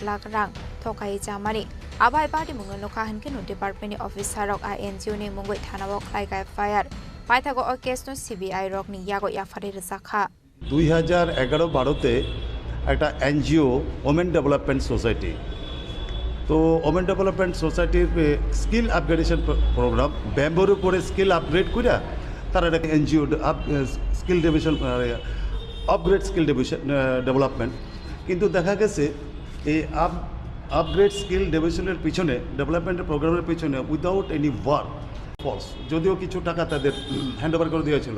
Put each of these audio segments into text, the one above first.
लाख रां थकाई जामानि आबाय पार्टी मुंगो नखा हनकेनु department officer रक INGO नि मुंगै थानाव खालायगाय फायार पाइथागो केसनो CBI रक नि यागो याफारि रजाखा 2011-12 একটা NGO ওমেন ডেভেলপমেন্ট সোসাইটি তো ওমেন ডেভেলপমেন্ট সোসাইটির স্কিল আপগ্রেডেশন প্রোগ্রাম ব্যাম্বোর উপরে স্কিল আপগ্রেড করে তারা একটা NGO skill division upgrade skill division development কিন্তু দেখা গেছে এই আপগ্রেড স্কিল ডিভিশনের পিছনে ডেভেলপমেন্টের প্রোগ্রামের পিছনে উইদাউট এনি ওয়ার্ক ফলস যদিও কিছু টাকা তাদের হ্যান্ড ওভার করে দিয়েছিল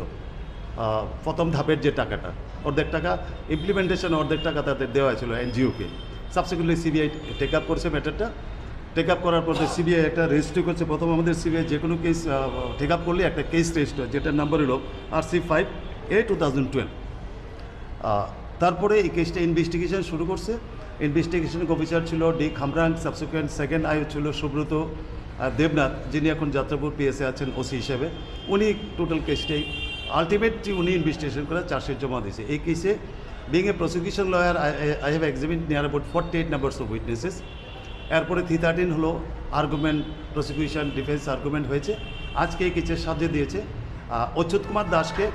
প্রথম ধাপের যে টাকাটা অর্ধেক টাকা ইমপ্লিমেন্টেশন অর্ধেক টাকা তাদের দেওয়া হয়েছিল NGO-কে সাবসিকুয়েন্টলি CBI টেক আপ করছে ম্যাটারটা টেক আপ করার পর CBI একটা রেজিস্ট্রি করছে প্রথম আমাদের CBI যে কোনো কেস টেক আপ করলে একটা কেস রেজিস্টার যেটার নাম্বার হলো RC5A/2012 তারপরে এই কেসটা ইনভেস্টিগেশন শুরু করছে ইনভেস্টিগেশন অফিসার ছিল ডি খামরাং সাবসিকুয়েন্ট সেকেন্ড আই ছিল সুব্রত দেবনাথ যিনি এখন যাত্রাপুর PSA আছেন OC হিসেবে উনি টোটাল কেসটাই আলটিমেটলি উনি ইনভেস্টিগেশন করে চার্জশিট জমা দিয়েছে এই কেসে being a prosecution lawyer I have examine near about 48 numbers of witnesses এরপরে 313 হলো আর্গুমেন্ট প্রসিকিউশন ডিফেন্স আর্গুমেন্ট হয়েছে আজকে এই কেসের সাজা দিয়েছে অচ্যুত কুমার দাসকে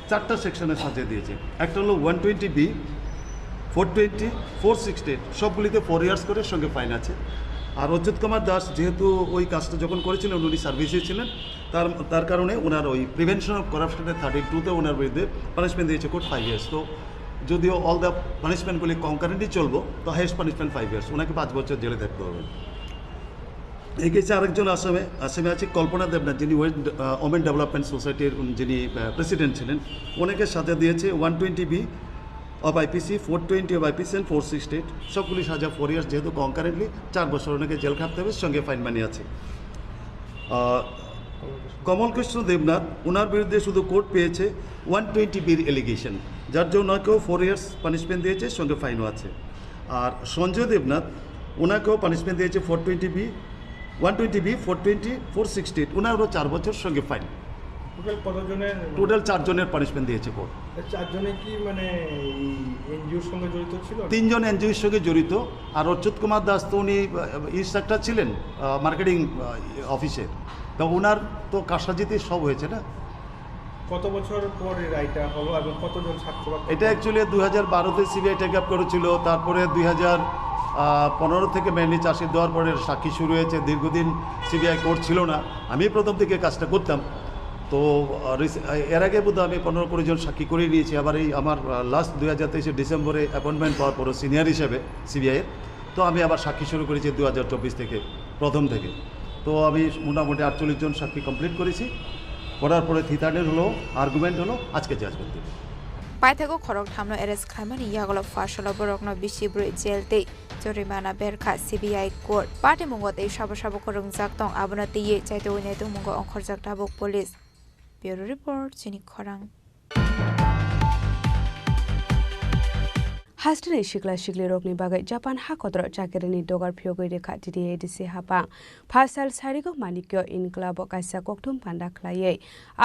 4টা সেকশনে সাজা দিয়েছে একটা হলো 120B 420 468 সবগুলিতে 4 ইয়ার্স করে সঙ্গে ফাইন আছে আর অচ্যুত কুমার দাস যেহেতু ওই কাজটা যখন করেছিলেন উনি সার্ভিসে ছিলেন তার কারণে ওনার ওই প্রিভেনশন অফ করাপশনের 32-তে ওনার বিরুদ্ধে পানিশমেন্ট দিয়েছে কোর্ট 5 ইয়ার্স তো যদিও অল দ্য পানিশমেন্টগুলি কনকারেন্টলি চলবো তো হাইয়েস্ট পানিশমেন্ট 5 ইয়ার্স ওনাকে 5 বছর জেলে থাকতে হবে এই কেসে আরেকজন আসামে আছে কল্পনা দেবনাথ যিনি ওমেন ডেভেলপমেন্ট সোসাইটির যিনি প্রেসিডেন্ট ছিলেন ওনাকে সাজা দিয়েছে 120B of IPC 420 of IPC and 468 সবগুলি সাজা 4 ইয়ার্স যেহেতু কনকারেন্টলি 4 বছর ওনাকে জেল খাটতে হবে সঙ্গে ফাইন মানি আছে কমল কৃষ্ণ দেবনাথ ওনার বিরুদ্ধে শুধু কোর্ট পেয়েছে 120B এলিগেশন যার জন্য ওনাকেও 4 ইয়ার্স পানিশমেন্ট দিয়েছে সঙ্গে ফাইনও আছে আর সঞ্জয় দেবনাথ ওনাকেও পানিশমেন্ট দিয়েছে 420B 120B 420 468 ওনারও 4 বছর সঙ্গে ফাইন টোটাল 4 জনের পানিশমেন্ট দিয়েছে কোর্ট 4 জনে কি মানে এনজিওর সঙ্গে জড়িত ছিল 3 জন এনজিওর সঙ্গে জড়িত আর অচ্যুত কুমার দাস তো উনি ইনস্ট্রাক্টর ছিলেন মার্কেটিং অফিসে তো ওনার তো কারসাজিতে সব হয়েছে না কত বছর পর রায়টা হলো এবং কতজন ছাত্র এটা অ্যাকচুয়ালি 2012-তে CBI টেক আপ করেছিল তারপরে 2015 থেকে মেনলি চার্জশিট দেওয়ার পরে সাক্ষী শুরু হয়েছে দীর্ঘদিন CBI কোর্ট ছিল না আমি প্রথম থেকে কাজটা করতাম তো এর আগে বোধহয় আমি 15-20 জন সাক্ষী করে নিয়েছি আবার এই আমার লাস্ট 2023 ডিসেম্বরে অ্যাপয়েন্টমেন্ট পাওয়ার পর সিনিয়র হিসেবে CBI-এর তো আমি আবার সাক্ষী শুরু করেছি 2024 থেকে প্রথম থেকে তো আমি মোটামুটি 48 জন সাক্ষী কমপ্লিট করেছি করার পরে 313 হলো আর্গুমেন্ট হলো আজকে জাজমেন্ট দেবে পাইথাগো খরক থামনো এরেস্ট খাইমানি ইয়াগল ফাশল বরকনো বিশিব্রই জেলতে জরিমানা বেরখা CBI কোর্ট পার্টি মুঙ্গতে সাবো করংজাক দं আবনাতে ইয়ে চাইতে উইনাইতো মুঙ্গ অংখরজাক দাবক পুলিশ ব্যুরো রিপোর্ট চিনি খরাং हास्टनि सिक्ला सिक्ली रोगनि बागै जापान हाकद्र जाकेरिनि डगार फियोगै रेखा DDADC हापा फासाल सारिगो मानिक्य इनक्लाब काइसा कोकथुम पान्डा खलायै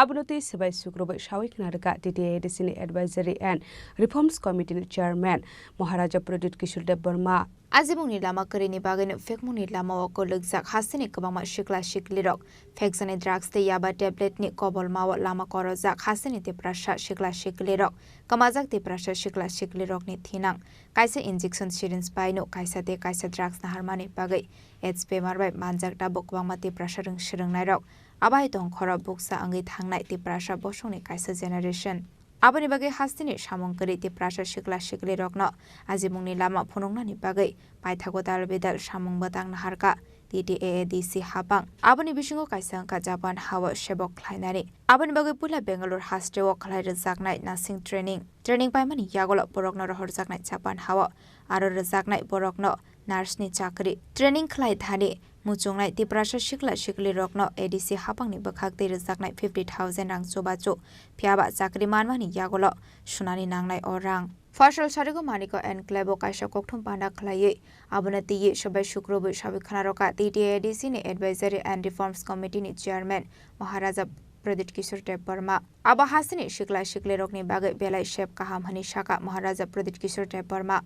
आबनति सबाय सुग्रबै सावै खनारगा DDADC नि एडभाइजरी एन्ड रिफर्मस कमिटिनि चेयरमैन महाराजा प्रदीप किशोर देव बर्मा आजिमुंनि लामा करिनि बागैनो फेकमुंनि लामा वको लोगजाक हासिनि गोबांमा सिक्ला सिक्ली रग फेकजानि ड्राग्स ते याबा टेब्लेटनि कबल माव लामा करजाक हासिनि ते प्रासा सिक्ला सिक्ली रग कमाजाक ते प्रासा सिक्ला सिक्ली रगनि थिनां काइसा इन्जेक्सन सिरिन्ज बायनो काइसा ते काइसा ड्राग्स नाहारमानि बागै एड्स बेमार बाय मानजाक दाबो गोबांमा ते प्रासा रों सोलोंनाय रग आबाय दं खर बुकसा आंगै थांनाय ते प्रासा बसंनि काइसा जेनारेशन आबनि बागै हास्तिनि सामंकरि ते प्रासा सिक्ला सिक्ली रगनो आजिमुंनि लामा फुनुंनानि बागै पाइथागो दालबेदाल सामं बतां नाहारका DDADC हाबां आबनि बिसिङाव काइसांका जापान हावा सेबक ख्लायनानै आबनि बागै पुला बेंगालुर हास्टेव खलाय रजाकनाय नार्सिं ट्रेनिं पाइमानि यागल बरकनो रहर जाकनाय जापान हावा आरो रजाकनाय बरकनो नार्सनि चाकरि ट्रेनिं खलाय धानि मुचुंनाय ते प्रासा सिक्ला सिक्ली रगनो ADC हाबांनि बखाक ते रजाकनाय 50,000 रां चोबाचो फियाबा चाकरि मानमानि यागल सुनानि नांनाय अ रां फासल सारिगो मानिको एनक्लेबो काइसा कोकथुम पान्डा खलायै आबनति ये सबाय शुक्रबै साबै खनारका DDADC नि एडभाइजरी एन्ड रिफर्मस कमिटि नि चेयरमैन महाराजा प्रदीप किशोर देव बर्मा आबा हासिनि सिक्ला सिक्ली रगनि बागै बेलाय शेप काहाम हनि शाखा महाराजा प्रदीप किशोर देव Burma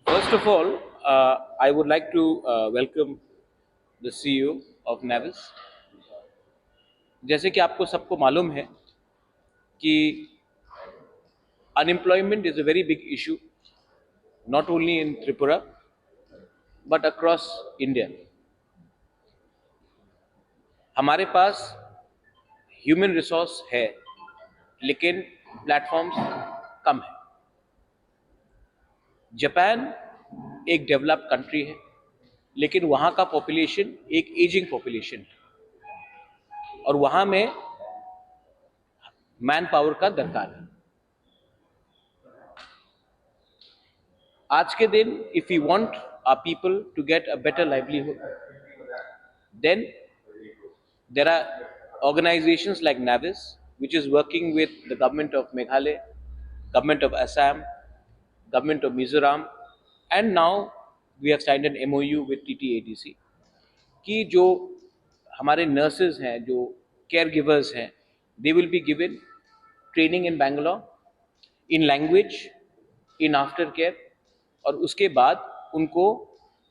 First of all, I would like to welcome the CEO of Navis. जैसे कि आपको सबको मालूम है कि unemployment is a very big issue, not only in Tripura but across India. हमारे पास ह्यूमन रिसोर्स है, लेकिन प्लेटफॉर्म्स कम है. जापान एक डेवलप्ड कंट्री है, लेकिन वहाँ का पॉपुलेशन एक एजिंग पॉपुलेशन है और वहाँ में मैन पावर का दरकार है. आज के दिन if you want our people to get a better livelihood, then there are organizations like Navis, which is working with the government of Meghalaya, government of Assam, government of Mizoram, and now we have signed an MOU with TTADC कि जो हमारे nurses हैं, जो caregivers हैं, they will be given training in Bangalore in language, in aftercare, और उसके बाद उनको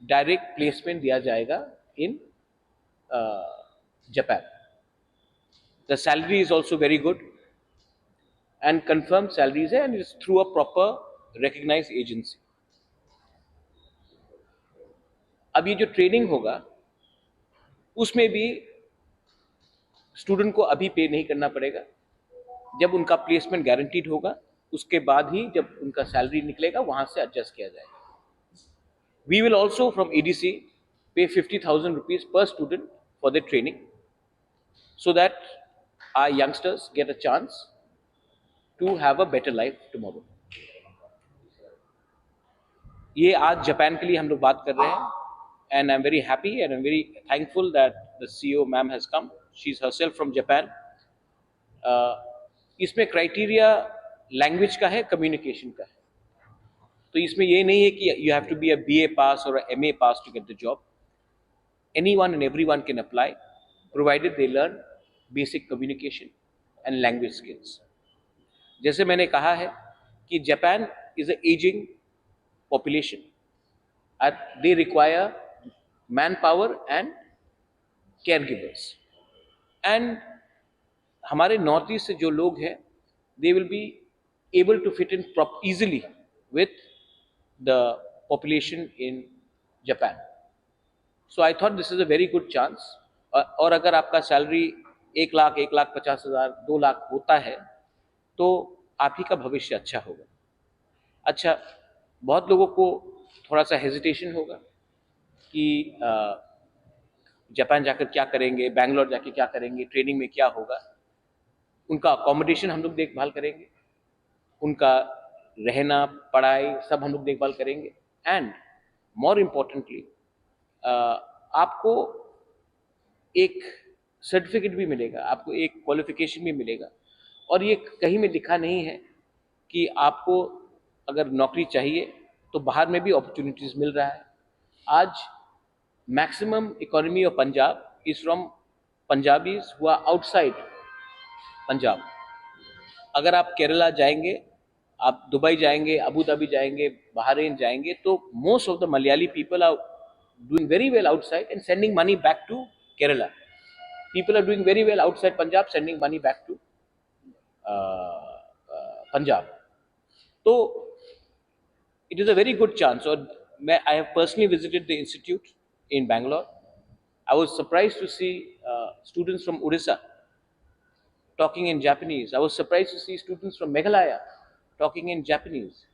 direct placement दिया जाएगा in Japan. The salary is also very good and confirmed salaries है, and it's through a proper recognized agency. अब ये जो ट्रेनिंग होगा उसमें भी स्टूडेंट को अभी पे नहीं करना पड़ेगा. जब उनका प्लेसमेंट गारंटीड होगा उसके बाद ही जब उनका सैलरी निकलेगा वहां से एडजस्ट किया जाएगा. We will also from ADC pay 50,000 rupees per student for their training so that our youngsters get a chance to have a better life tomorrow. ये आज जापान के लिए हम लोग बात कर रहे हैं, and I'm very happy and I'm very thankful that the CEO ma'am has come. She's herself from Japan. इसमें क्राइटेरिया लैंग्वेज का है, कम्युनिकेशन का है. तो इसमें ये नहीं है कि you have to be a BA pass or a MA pass to get the job. Anyone and everyone can apply, provided they learn basic communication and language skills. जैसे मैंने कहा है कि Japan is an aging population. They require manpower and caregivers. And हमारे north east से जो लोग हैं, they will be able to fit in easily with the population in Japan. So I thought this is a very good chance. और अगर आपका salary 1 lakh, 1,50,000, 2 lakh होता है तो आप ही का भविष्य अच्छा होगा. अच्छा, बहुत लोगों को थोड़ा सा हेजिटेशन होगा कि जापान जाकर क्या करेंगे, बैंगलोर जाकर क्या करेंगे, ट्रेनिंग में क्या होगा. उनका अकोमोडेशन हम लोग देखभाल करेंगे, उनका रहना, पढ़ाई सब हम लोग देखभाल करेंगे. एंड मोर इम्पोर्टेंटली आपको एक सर्टिफिकेट भी मिलेगा, आपको एक क्वालिफिकेशन भी मिलेगा. और ये कहीं में लिखा नहीं है कि आपको अगर नौकरी चाहिए तो बाहर में भी अपॉर्चुनिटीज मिल रहा है. आज maximum economy of Punjab is from Punjabis who are outside Punjab. अगर आप केरला जाएंगे, आप दुबई जाएंगे, अबू धाबी जाएंगे, बहरीन जाएंगे, तो most of the Malayali people are doing very well outside and sending money back to Kerala. People are doing very well outside Punjab, sending money back to Punjab. So it is a very good chance. Or I have personally visited the institute in Bangalore. I was surprised to see students from Odisha talking in Japanese. I was surprised to see students from Meghalaya talking in Japanese.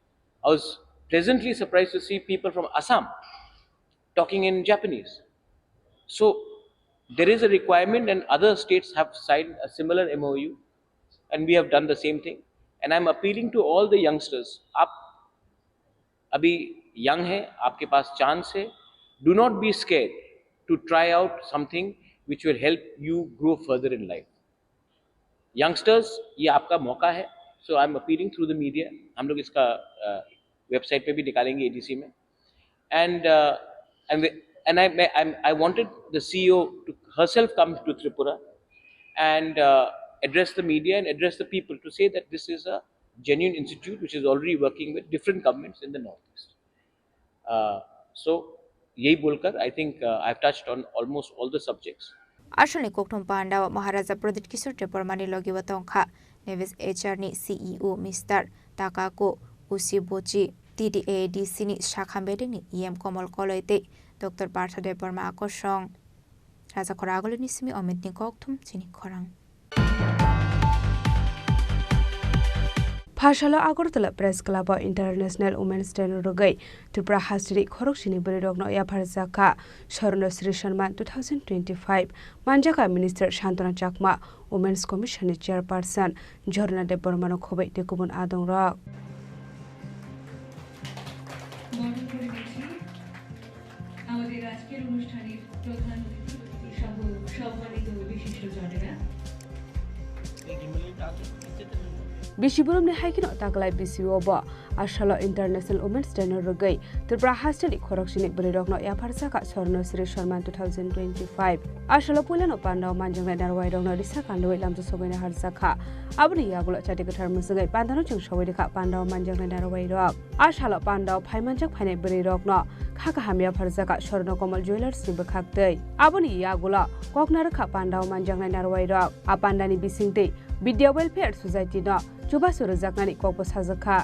I was pleasantly surprised to see people from Assam talking in Japanese. So there is a requirement, and other states have signed a similar MOU, and we have done the same thing. And I'm appealing to all the youngsters. आप अभी young हैं, आपके पास chance है. Do not be scared to try out something which will help you grow further in life. Youngsters, ये आपका मौका है. So I'm appealing through the media. हम लोग इसका website पे भी निकालेंगे ADC में. And I wanted the CEO to herself come to Tripura and address the media and address the people to say that this is a genuine institute which is already working with different governments in the Northeast. So यही बोलकर I think I've touched on almost all the subjects. আসলে কোকঠুম পান্ডা ও মহারাজা প্রদীপ কিশোর টেপরমানি লগিব তংখা নেভিস HR ni CEO মিস্টার টাকাকো উসিবোচি TDADC ni শাখা বেডিং ni EM কমল কলয়তে ডক্টর পার্থ দেববর্মা আকর্ষণ রাজা খরা আগলনি সিমি অমিত ni কোকঠুম চিনি খরাং Phashalo Agartala Press Club International Women's Day Rugai Tripura Hastri Khorokshini Burirogno Yapharzaka Shorno Sri Sharma 2025 Manjaka Minister Shantana Chakma Women's Commission Chairperson Jorna Debormano Khobe Dekubun Adong Rock আমাদের আজকের অনুষ্ঠানের প্রধান অতিথি সহ সম্মানিত বিশিষ্টজনেরা Bishiburum ni haikino taglai bisiwobo Ashalo International Women's Day Rugai Tripura Hastri Khorokshini Burirogno Yapharzaka Shorno Sri Sharma 2025 Ashalo Pulano Panda Manjang Narwai Rogno Risakando Lamto Sobena Harzaka Abni Yagulo Chatikatar Musagai Pandano Chung Shawidika Panda Manjang Narwai Rog Ashalo Panda Paimanjak Pane Burirogno Kakahamia Harzaka Shorno Komal Jewelers Nibakakte Abni Yagulo Koknaraka Panda Manjang Narwai Rog Apandani Bisingte Vidya Welfare Society no Chuba Surazaknani Kokos Hazaka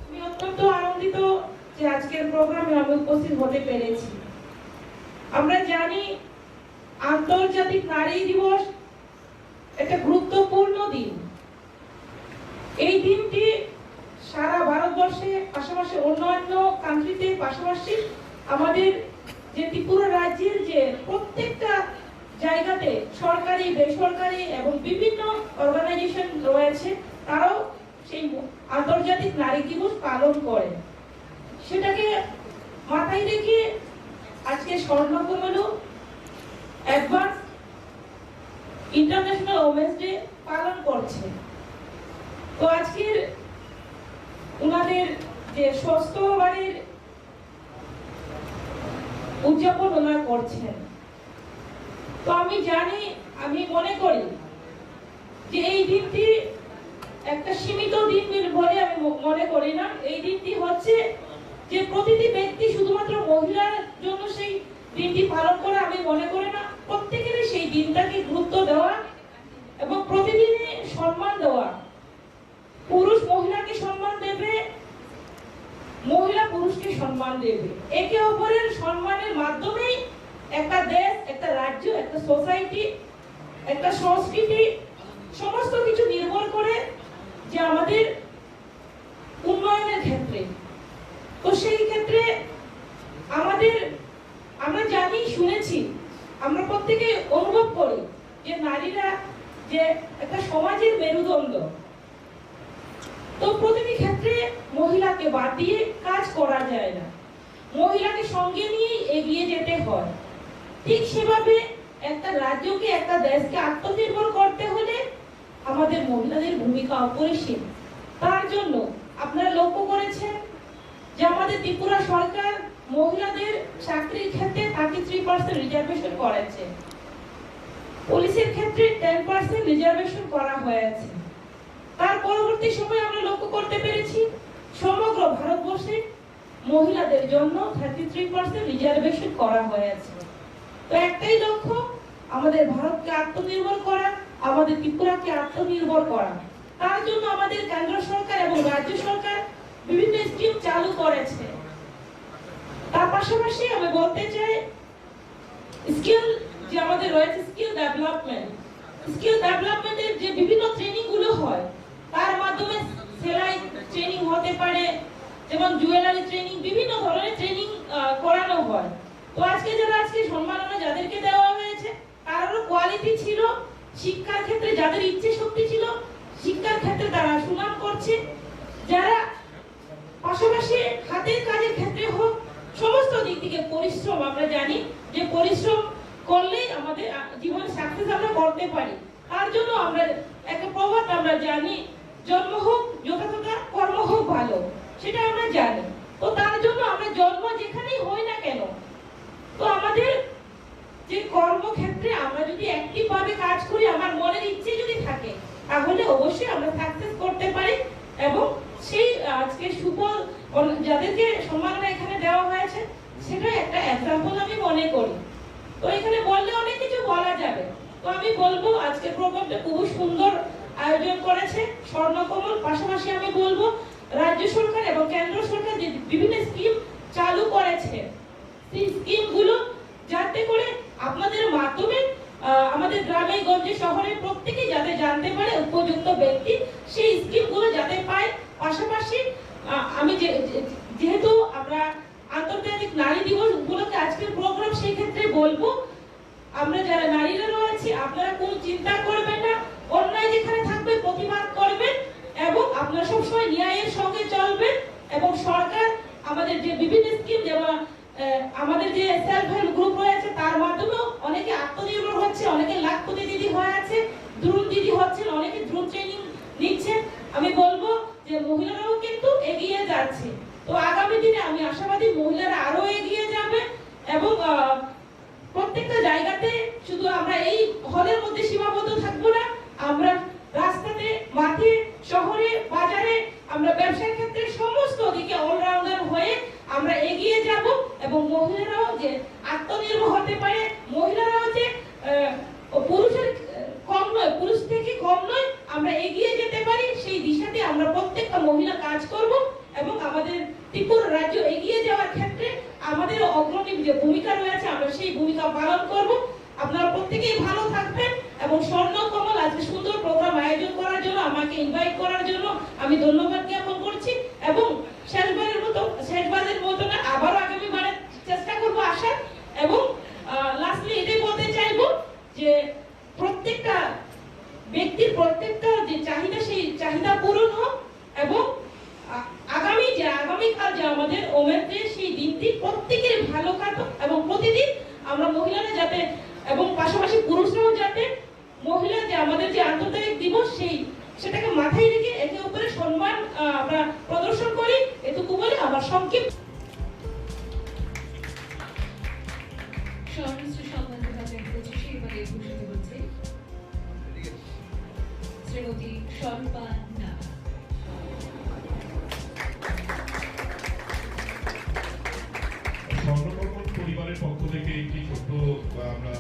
আমি অত্যন্ত আনন্দিত যে আজকের প্রোগ্রামে আমি উপস্থিত হতে পেরেছি। আমরা জানি আন্তর্জাতিক নারী দিবস একটা গুরুত্বপূর্ণ দিন। এই দিনটি সারা ভারতবর্ষে পাশাপাশি অন্যান্য কান্ট্রিতে পাশাপাশি আমাদের যে ত্রিপুরা রাজ্যের যে প্রত্যেকটা জায়গাতে সরকারি বেসরকারি এবং বিভিন্ন অর্গানাইজেশন রয়েছে তারাও সেই আন্তর্জাতিক নারী দিবস পালন করে। সেটাকে মাথায় রেখে আজকে Swarnakamal advance international women's day পালন করছে। তো আজকের ওনাদের যে ষষ্ঠবারের উদযাপন ওনারা করছেন। তো আমি জানি, আমি মনে করি যে এই দিনটি একটা সীমিত দিন বলে আমি মনে করি না। এই দিনটি হচ্ছে যে প্রতিটি ব্যক্তি শুধুমাত্র মহিলার জন্য সেই দিনটি পালন করে আমি মনে করি না। প্রত্যেকেরই সেই দিনটাকে গুরুত্ব দেওয়া এবং প্রতিদিনে সম্মান দেওয়া। পুরুষ মহিলাকে সম্মান দেবে, মহিলা পুরুষকে সম্মান দেবে। একে অপরের সম্মানের মাধ্যমেই একটা দেশ, একটা রাজ্য, একটা সোসাইটি, একটা সংস্কৃতি সমস্ত কিছু নির্ভর করে যে আমাদের উন্নয়নের ক্ষেত্রে। তো সেই ক্ষেত্রে আমরা জানি, শুনেছি, আমরা প্রত্যেকে অনুভব করি যে নারীরা যে একটা সমাজের মেরুদণ্ড। তো প্রতিটি ক্ষেত্রে মহিলাকে বাদ দিয়ে কাজ করা যায় না, মহিলাকে সঙ্গে নিয়ে এগিয়ে যেতে হয়। ঠিক সেভাবে একটা রাজ্যকে, একটা দেশকে আত্মনির্ভর করতে হলে আমাদের মহিলাদের ভূমিকা অপরিসীম। তার জন্য আপনারা লক্ষ্য করেছেন যে আমাদের ত্রিপুরা সরকার মহিলাদের চাকরির ক্ষেত্রে 33% রিজার্ভেশন করেছে, পুলিশের ক্ষেত্রে 10% রিজার্ভেশন করা হয়েছে। তার পরবর্তী সময়ে আমরা লক্ষ্য করতে পেরেছি সমগ্র ভারতবর্ষে মহিলাদের জন্য 33% রিজার্ভেশন করা হয়েছে। তো একটাই লক্ষ্য, আমাদের ভারতকে আত্মনির্ভর করা, আমাদের ত্রিপুরাকে আত্মনির্ভর করা। তার জন্য আমাদের কেন্দ্র সরকার এবং রাজ্য সরকার বিভিন্ন স্কিম চালু করেছে। তার পাশাপাশি আমি বলতে চাই স্কিল যে আমাদের রয়েছে, স্কিল ডেভেলপমেন্টের যে বিভিন্ন ট্রেনিং গুলো হয়, তার মাধ্যমে সেলাই ট্রেনিং হতে পারে, যেমন জুয়েলারি ট্রেনিং, বিভিন্ন ধরনের ট্রেনিং করানো হয়। তো আজকে সম্মাননা যাদেরকে দেওয়া হয়েছে তারও কোয়ালিটি ছিল, শিক্ষার ক্ষেত্রে যাদের ইচ্ছে শক্তি ছিল শিক্ষার ক্ষেত্রে তারা সুনাম করছে। যারা পাশাপাশি হাতের কাজের ক্ষেত্রে হোক, সমস্ত দিক থেকে পরিশ্রম, আমরা জানি যে পরিশ্রম করলেই আমাদের জীবনে সাকসেস আমরা করতে পারি। তার জন্য আমরা একটা প্রবাদ আমরা জানি, জন্ম হোক যথাযথ, কর্ম হোক ভালো, সেটা আমরা জানি। তো তার জন্য আমরা জন্ম যেখানেই হই না কেন, তো আমাদের যে কর্মক্ষেত্রে আমরা যদি অ্যাক্টিভ ভাবে কাজ করি, আমার মনের ইচ্ছে যদি থাকে, তাহলে অবশ্যই আমরা সাকসেস করতে পারি। এবং সেই আজকে সুফল যাদেরকে সম্মাননা এখানে দেওয়া হয়েছে, সেটা একটা এক্সাম্পল আমি মনে করি। তো এখানে বললে অনেক কিছু বলা যাবে, তো আমি বলবো আজকে প্রোগ্রামটা খুব সুন্দর আয়োজন করেছে স্বর্ণকমল। পাশাপাশি আমি বলবো রাজ্য সরকার এবং কেন্দ্র সরকার যে বিভিন্ন স্কিম চালু করেছে, সেই স্কিমগুলো যাতে করে আপনাদের মাধ্যমে আমাদের গ্রামে গঞ্জে শহরে প্রত্যেকেই যাতে জানতে পারে, উপযুক্ত ব্যক্তি সেই স্কিমগুলো যাতে পায়। পাশাপাশি আমি যেহেতু আমরা আন্তর্জাতিক নারী দিবস উপলক্ষে আজকের প্রোগ্রাম, সেই ক্ষেত্রে বলবো আমরা যারা নারীরা রয়েছে, আপনারা কোনো চিন্তা করবেন না, অন্যায় যেখানে থাকবে প্রতিবাদ করবেন এবং আপনারা সবসময় ন্যায়ের সঙ্গে চলবেন। এবং সরকার আমাদের যে বিভিন্ন স্কিম, যেমন আমাদের যে সেলফ হেল্প গ্রুপ রয়েছে, তার মাধ্যমেও অনেকে আত্মনির্ভর হচ্ছে, অনেকে লাখপতি দিদি হয়ে আছে, দ্রুত দিদি হচ্ছেন, অনেকে দ্রুত ট্রেনিং নিচ্ছেন। আমি বলবো যে মহিলারাও কিন্তু এগিয়ে যাচ্ছে। তো আগামী দিনে আমি আশাবাদী মহিলারা আরো এগিয়ে যাবে এবং প্রত্যেকটা জায়গাতে শুধু আমরা এই হলের মধ্যে সীমাবদ্ধ থাকবো না, আমরা রাস্তাতে, মাঠে, শহরে, বাজারে, আমরা ব্যবসার ক্ষেত্রে সমস্ত দিকে অলরাউন্ডার হয়ে আমরা এগিয়ে যাব। এবং মহিলারাও যে আত্মনির্ভর হতে পারে, মহিলারাও যে পুরুষের কম নয়, পুরুষ থেকে কম নয়, আমরা এগিয়ে যেতে পারি, সেই দিশাতে আমরা প্রত্যেকটা মহিলা কাজ করব। এবং আমাদের ত্রিপুরা রাজ্য এগিয়ে যাওয়ার ক্ষেত্রে আমাদের অগ্রণী যে ভূমিকা রয়েছে, আমরা সেই ভূমিকা পালন করব। আপনারা প্রত্যেকেই ভালো থাকবেন এবং স্বর্ণকমল আজকে সুন্দর প্রোগ্রাম আয়োজন করার জন্য, আমাকে ইনভাইট করার জন্য আমি ধন্যবাদ জ্ঞাপন করছি। এবং শেষবারের মতো না, আবারও আগামীবারে চেষ্টা করব আসার। এবং লাস্টলি এটাই বলতে চাইবো যে প্রত্যেকটা ব্যক্তির প্রত্যেকটা যে চাহিদা, সেই চাহিদা পূরণ হোক। এবং আগামীকাল যে আমাদের ওমেন ডে, সেই দিনটি প্রত্যেকের ভালো কাটুক এবং প্রতিদিন আমরা মহিলারা যাতে, এবং পাশাপাশি পুরুষরাও যাতে, মহিলা যে আমাদের যে আন্তর্জাতিক দিবস, সেটাকে মাথায় রেখে একে অপরের সম্মান আমরা প্রদর্শন করি। এটুকু বলে আমার সংক্ষিপ্ত স্বর্ণশ্রী সম্মান 2025 এবারে ঘোষিত হচ্ছে শ্রীমতী স্বরূপা নাগ। স্বর্ণকমল পরিবারের পক্ষ থেকে একটি ছোট্ট আমরা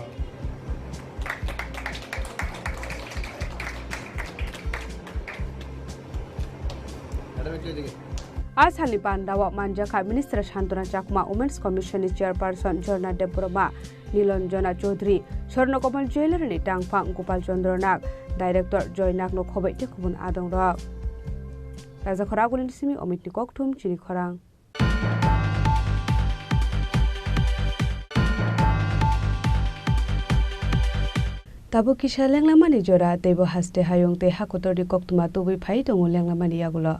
आज हालि बान्दावा मानजाखा मिनिस्टर शान्तना चाकमा वुमेन्स कमिसननि चेयरपार्सन झरना देबबर्मा नीलञ्जना चौधरी स्वर्णकमल ज्वेलरी टांगफां गोपाल चन्द्र नाग डाइरेक्टर जय नागनो खबै तेखुबुन आदं रक राजा खरागुलिनि सिमी अमितनि ककथुम चिनि खरां Tabu kisha lenglamani jora tebo haste hayong te hakotori koktuma tubi phai tongo lenglamani yagulo.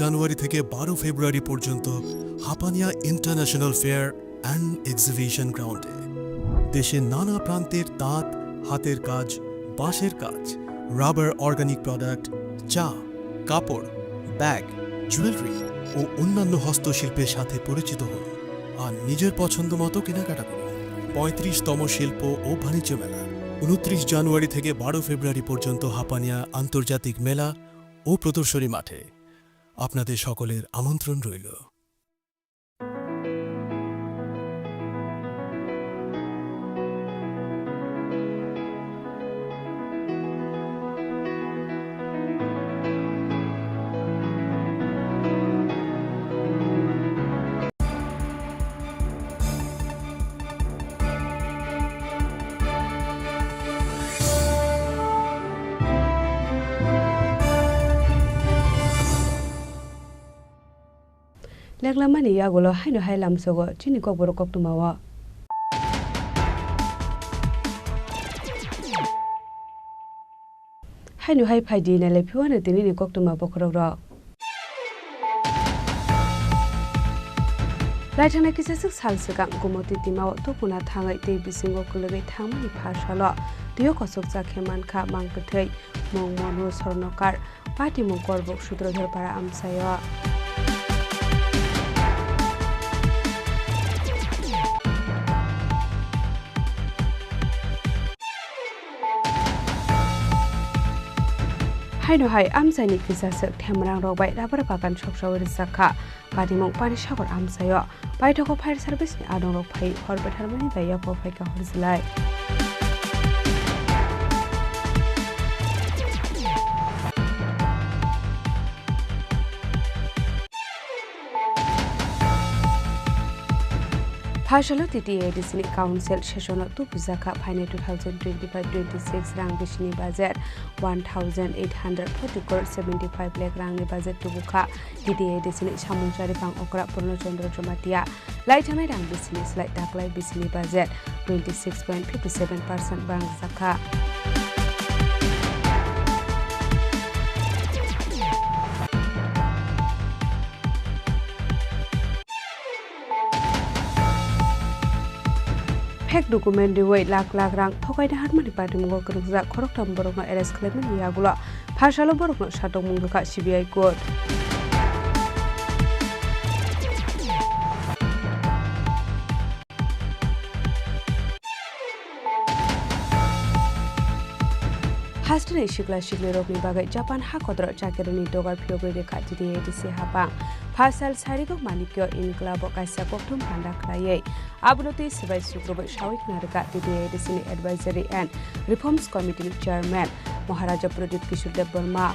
জানুয়ারি থেকে 12 ফেব্রুয়ারি পর্যন্ত Hapania international fair and exhibition গ্রাউন্ডে দেশের নানা প্রান্তের তাঁত, হাতের কাজ, বাঁশের কাজ, রাবার অর্গানিক প্রোডাক্ট, চা, কাপড়, ব্যাগ, জুয়েলারি ও অন্যান্য হস্তশিল্পের সাথে পরিচিত হন আর নিজের পছন্দ মতো কেনাকাটা করুন। 35তম শিল্প ও বাণিজ্য মেলা 29 জানুয়ারি থেকে 12 ফেব্রুয়ারি পর্যন্ত হাপানিয়া আন্তর্জাতিক মেলা ও প্রদর্শনী মাঠে আপনাদের সকলের আমন্ত্রণ রইল। লেগলামানি ইয়াগুলো হাইনো হাই লামসগো চিনি কক বড় কক তুমাওয়া হাইনো হাই ফাইদি নালে ফিওয়ানে তিনি cock তুমা বখরক Laithana kisasuk salsakang gumoti timao topuna thangai tei bisingo kulegai thangmani phasalo tiyo kosok jakheman kha mangkathei mongmonu sornokar party mongkorbok sutrodhar para amsayo Haino hai amsani kisasuk themrang robai dabar bagan soksawir zakha Badimong pani sagar amsayo baithoko fire service ni adong rok phai horbe tharmani daya po phai ka horsilai Phashalo TTADC ni council sessiono tu puzaka phaine 2025-26 rang bishini budget 1840 crore 75 lakh rang ni budget tu bukha TTADC ni samungjari pang okra purno chandra jamatia laithamai rang bishini slai taklai bishini budget 26.57% bang zakha Hek dokumen diwei lak rang thokai da harmani party munggo kerja khorok tam borokno arrest khlaimani yagula phashalo borokno satong mungduka CBI court Hastan Shikla Shikli Rokni Bagai Japan Hakodro Chakerani Dogar Pyogri Rekha TTADC Hapang Phasal Sarigok Manikyo in Klabo Kaisa Koktum Panda Klaye Abunoti Sibai Sukrobo Shawik Naraka TTADC Advisory and Reforms Committee Chairman Maharaja Pradip Kishore Dev Burma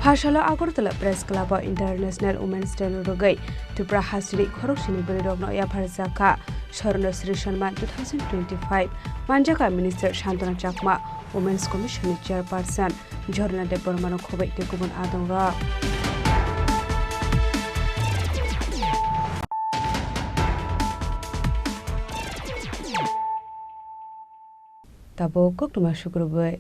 Phashalo Agartala Press Club International Women's Day Rogai Tupra Hasri Khoroksini Berirogno Yapharzaka Sharna Sri Sharma 2025 Manjaka Minister Shantana Chakma Women's Commission Chairperson Jorna De Burmano Khobai Tekubun Adongra Tabo Koktuma Shukrubai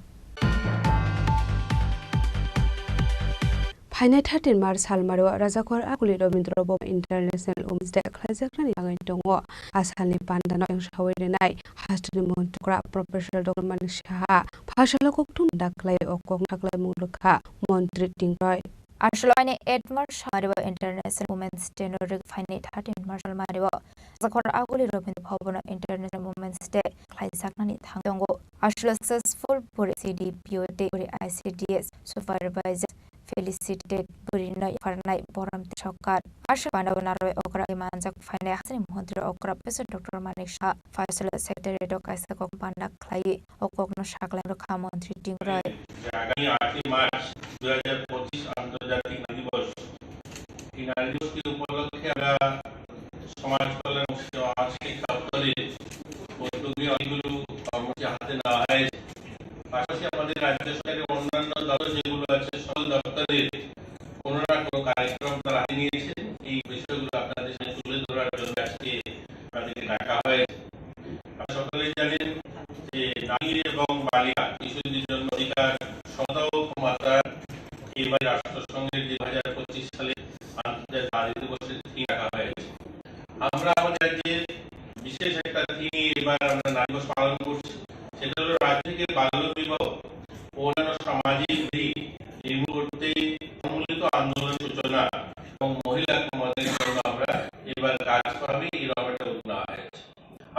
Hainai 13 March Halmaro Razakor Akuli Robindra Bob International Women's Day Klajakani Angai Tongo Asalni Pandano yang Shawirinai Hastri Montukra Professor Dr. Manisha Phashalo Koktum Daklai Okong Taklai Muluka Montri Tingroy Arshloine 8 March Hariwa International Women's Day Norik Faini 13 March Halmaro Zakor Akuli Robindra Bob International Women's Day Klajakani Tongo Arshlo successful Puri CDPOT Puri ICDS Supervisor Felicitate Burino Farnai Boram Chokar Ashpana Narwe Okra Manzak Fine Hassan Montri Okra President Dr. Manisha Faisal Secretary Dokasa Panda Clay Okokno Shakla Montri Tingroy আগামী 8 March 2025 আন্তর্জাতিক নারী দিবস এই নারী দিবসকে উপলক্ষে আমরা সমাজ কল্যাণ ও শিক্ষা দপ্তরের উদ্যোগে অনেকগুলো কর্মসূচি হাতে নেওয়া হয়েছে পাশাপাশি আমাদের রাজ্য সরকারের অন্যান্য দপ্তর যেগুলো আছে সকল দপ্তরের কোনো না কোনো কার্যক্রম তারা হাতে নিয়েছেন এই বিষয়গুলো আপনাদের সামনে তুলে ধরার জন্য আজকে তাদেরকে ডাকা হয়েছে আপনারা সকলেই জানেন যে নারী এবং বালিকা শিশুদের জন্য অধিকার সমতা ও ক্ষমতার এবার রাষ্ট্রসংঘের 2025 সালে আন্তর্জাতিক নারী দিবসের থিম রাখা হয়েছে আমরা আমাদের রাজ্যে বিশেষ একটা থিম এবার আমরা নারী দিবস পালন করছি সেটা হলো রাজ্য থেকে বাল্য বিবাহ ও অন্যান্য সামাজিক দিক নির্মূল করতে সম্মিলিত আন্দোলনের সূচনা এবং মহিলা ক্ষমতায়নের জন্য আমরা এবার কাজ করবে এরকম একটা উদ্যোগ নেওয়া হয়েছে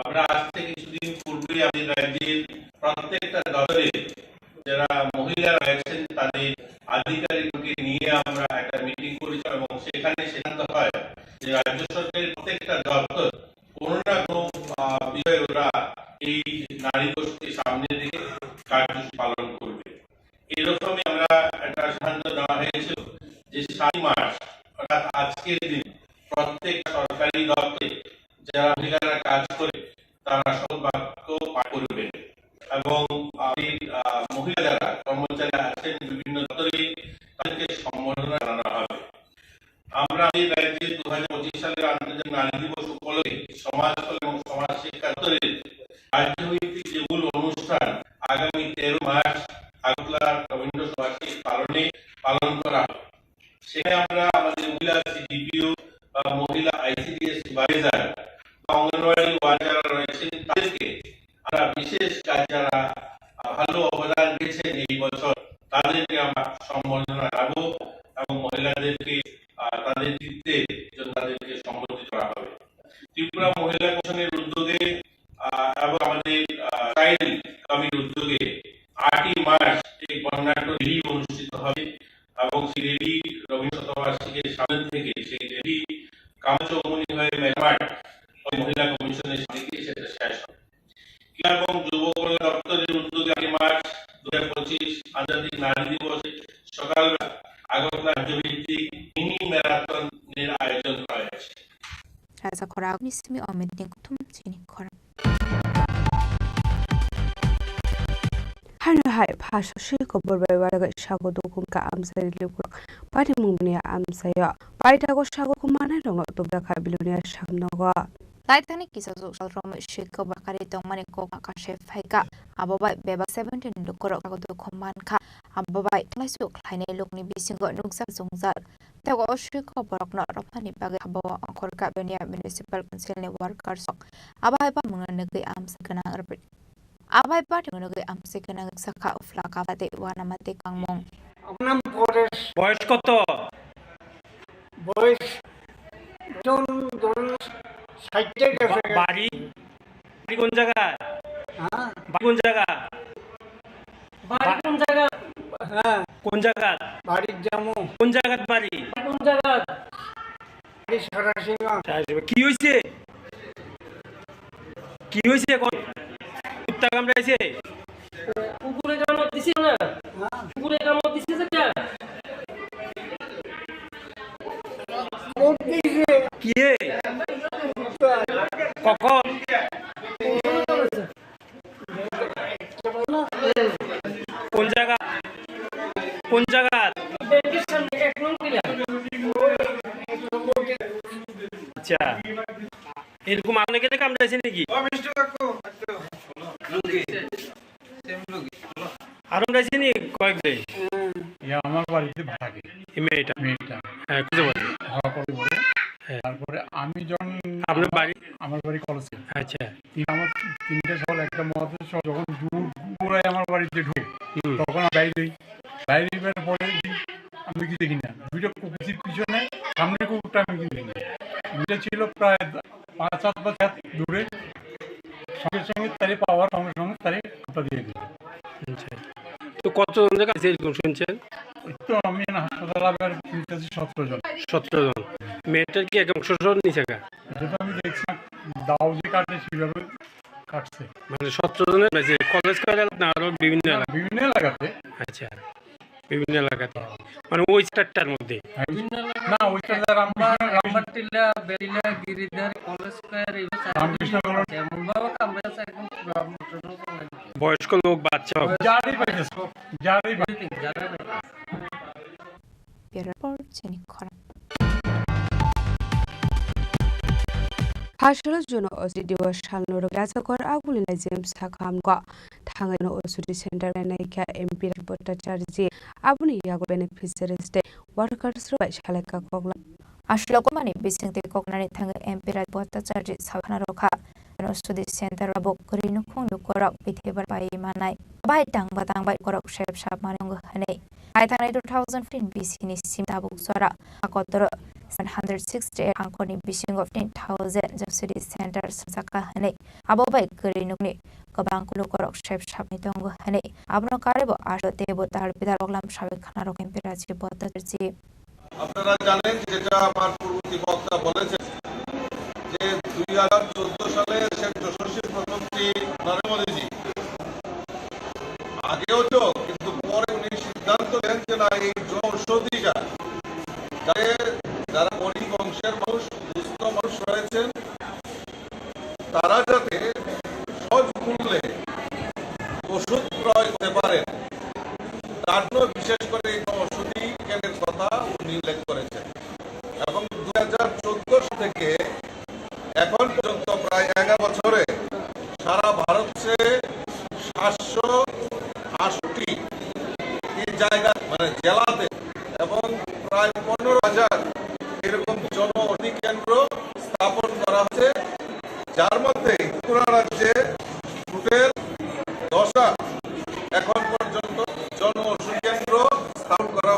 আমরা আজ থেকে কিছুদিন পূর্বে আমাদের রাজ্যের প্রত্যেকটা দপ্তরে যারা মহিলা রয়েছেন তাদের আধিকারিককে নিয়ে আমরা একটা মিটিং করেছিলাম এবং সেখানে সিদ্ধান্ত হয় যে রাজ্য সরকারের প্রত্যেকটা দপ্তর কোনো না কোনো বিষয়ে ওরা এই নারী দিবসকে সামনে রেখে কার্যসূচি পালন করবে এরকমই আমরা একটা সিদ্ধান্ত নেওয়া হয়েছিল যে 7 মার্চ অর্থাৎ আজকের দিন প্রত্যেক সরকারি দপ্তরে যারা মহিলারা কাজ করে তারা সৌভাগ্য সম্বর্ধনা রাখবো এবং মহিলাদেরকে তাদের নেতৃত্বে তাদেরকে সম্বোধিত করা হবে। ত্রিপুরা মহিলা কমিশনের উদ্যোগে এবং আমাদের চাইল্ড কমিটির উদ্যোগে 8ই মার্চ এই বর্ণাঢ্য র্যালি অনুষ্ঠিত হবে এবং সেই র্যালি রবীন্দ্র শতবার্ষিকীর সামনে থেকে সেই র্যালি কামচৌমনি হয়ে মেলমাট মহিলা কমিশনের সামনে সেটা শেষ হবে। ক্রীড়া এবং যুব কল্যাণ দপ্তরের উদ্যোগে 8 মার্চ 2025 আন্তর্জাতিক নারী দিবসে সকালবেলা আগরতলা রাজ্যভিত্তিক মিনি ম্যারাথনের আয়োজন করা হয়েছে। Rasa korag ni simi ometing kutum chini korag. Hanu hai phasho shi ko borbai waraga shago dokum ka amsari lipur pari mungnia amsaya paita go shago kumana rongno tobda kha bilunia shamnoga Laitani kisa social rom shiko bakari tongmani ko kashe faika ababai beba 17 lukoro ka do khomman kha ababai tlasu khlaine lukni bisingo nuksa zungzal tego shiko borokno ropani bage abawa ankor ka benia municipal council ne workers abai pa mungna ge amsakana arbe abai pa tengno ge amsakana sakha ufla ka bate wana mate kangmong নাম পরেশ। বয়স কত? বয়স ধরুন 60 গেছে। বাড়ি কোন জায়গা? হ্যাঁ বাড়ি কোন জায়গা? বাড়ি কোন জায়গা? হ্যাঁ কোন জায়গা? বাড়ির জামু। কোন জায়গাত বাড়ি? কোন জায়গা? বাড়ি সরাসিমা। কি হইছে? কি হইছে কোন? কুত্তা কামড়াইছে? কুকুরে কামড় দিছে না? কুকুরে কামড় দিছে যেটা? কি হে? কখন? কোন জায়গা? কোন জায়গা? আচ্ছা এরকম আপনাকে কামড়াইছে নাকি? আরো কাছে নি কয়েকদিন আমার বাড়িতে থাকে মেয়েটা হ্যাঁ খুঁজে বলে তারপরে আমি যখন আপনার বাড়ি আমার বাড়ি কলেজে আচ্ছা আমার 3টে সকাল একটা মদের সব যখন পুরাই আমার বাড়িতে ঢুকে তখন বাইরে বের পরে আমি কি দেখি না দুইটা কুকুরের পিছনে সামনে কুকুরটা আমি কি দেখি দুইটা ছিল প্রায় 5-7 বছর দূরে সঙ্গে সঙ্গে তারে পাওয়ার সঙ্গে সঙ্গে তারে কথা দিয়ে দিল। তো কতজনের কাছে এরকম শুনছেন? তো আমি হাসপাতাল আবার 17 জন। মেয়েটার কি একদম শ্বশুর নিচে গা? যেটা আমি দেখছি দাও যে কাটে সেভাবে কাটছে মানে 17 জনের কলেজ করে না আরো বিভিন্ন এলাকাতে। আচ্ছা বিভিন্ন এলাকাতে মানে ওই স্টারটার মধ্যে না ওইটা আমরা রামবাটিলা বেরিলা গিরিধার কলেজ স্কয়ার এই রামকৃষ্ণ কলেজ এমন ভাবে কামড়াছে একদম বয়স্ক লোক বাচ্চা জারি পাইছে জারি Report chini korag. Phasholo jono osidi wa shalno raza kor agulina james sakam ko thangano osudi center na kya mp reporter charge abuni yago beneficiaries de workers ro shalaka kogla Ashlo komani bisingte kognani thang mp reporter charge sakhana rokha osudi center rabo korinu khong lukorok pithebar pai manai bai tang bai korok shep shap manong hane ai thang 2015 bc ni sim tabuk sora akotro 768 angkoni bising of 10,000 Josudi centers saka hane abo bai korinu ni kabang kulo korok shep shap ni tong hane abno karebo arote bo tar bidar oglam shabe khana rok mp raji reporter ji আপনারা জানেন যেটা আমার পূর্ববর্তী বক্তা বলেছেন যে 2014 সালে শেখ যশস্বী প্রধানমন্ত্রী নরেন্দ্র মোদীজি আগেও তো কিন্তু পরে উনি সিদ্ধান্ত নেন যে না এই জনঔষধিটা যারা গরিব বংশের মানুষ দুস্থ মানুষ রয়েছেন তারা যাতে সহজ মূল্যে ওষুধ ক্রয় করতে পারেন তার জন্য বিশেষ করে এই ঔষধি কেন্দ্রের কথা উনি উল্লেখ করেছেন এবং 2014 থেকে এখন পর্যন্ত প্রায় 11 বছরে সারা ভারতে 780 জায়গা মানে জেলাতে এবং প্রায় 15,000 এরকম জনঔষধি কেন্দ্র স্থাপন করা হচ্ছে যার মধ্যে ত্রিপুরা রাজ্যে টোটাল 10টা এখন পর্যন্ত জনঔষধি কেন্দ্র স্থাপন করা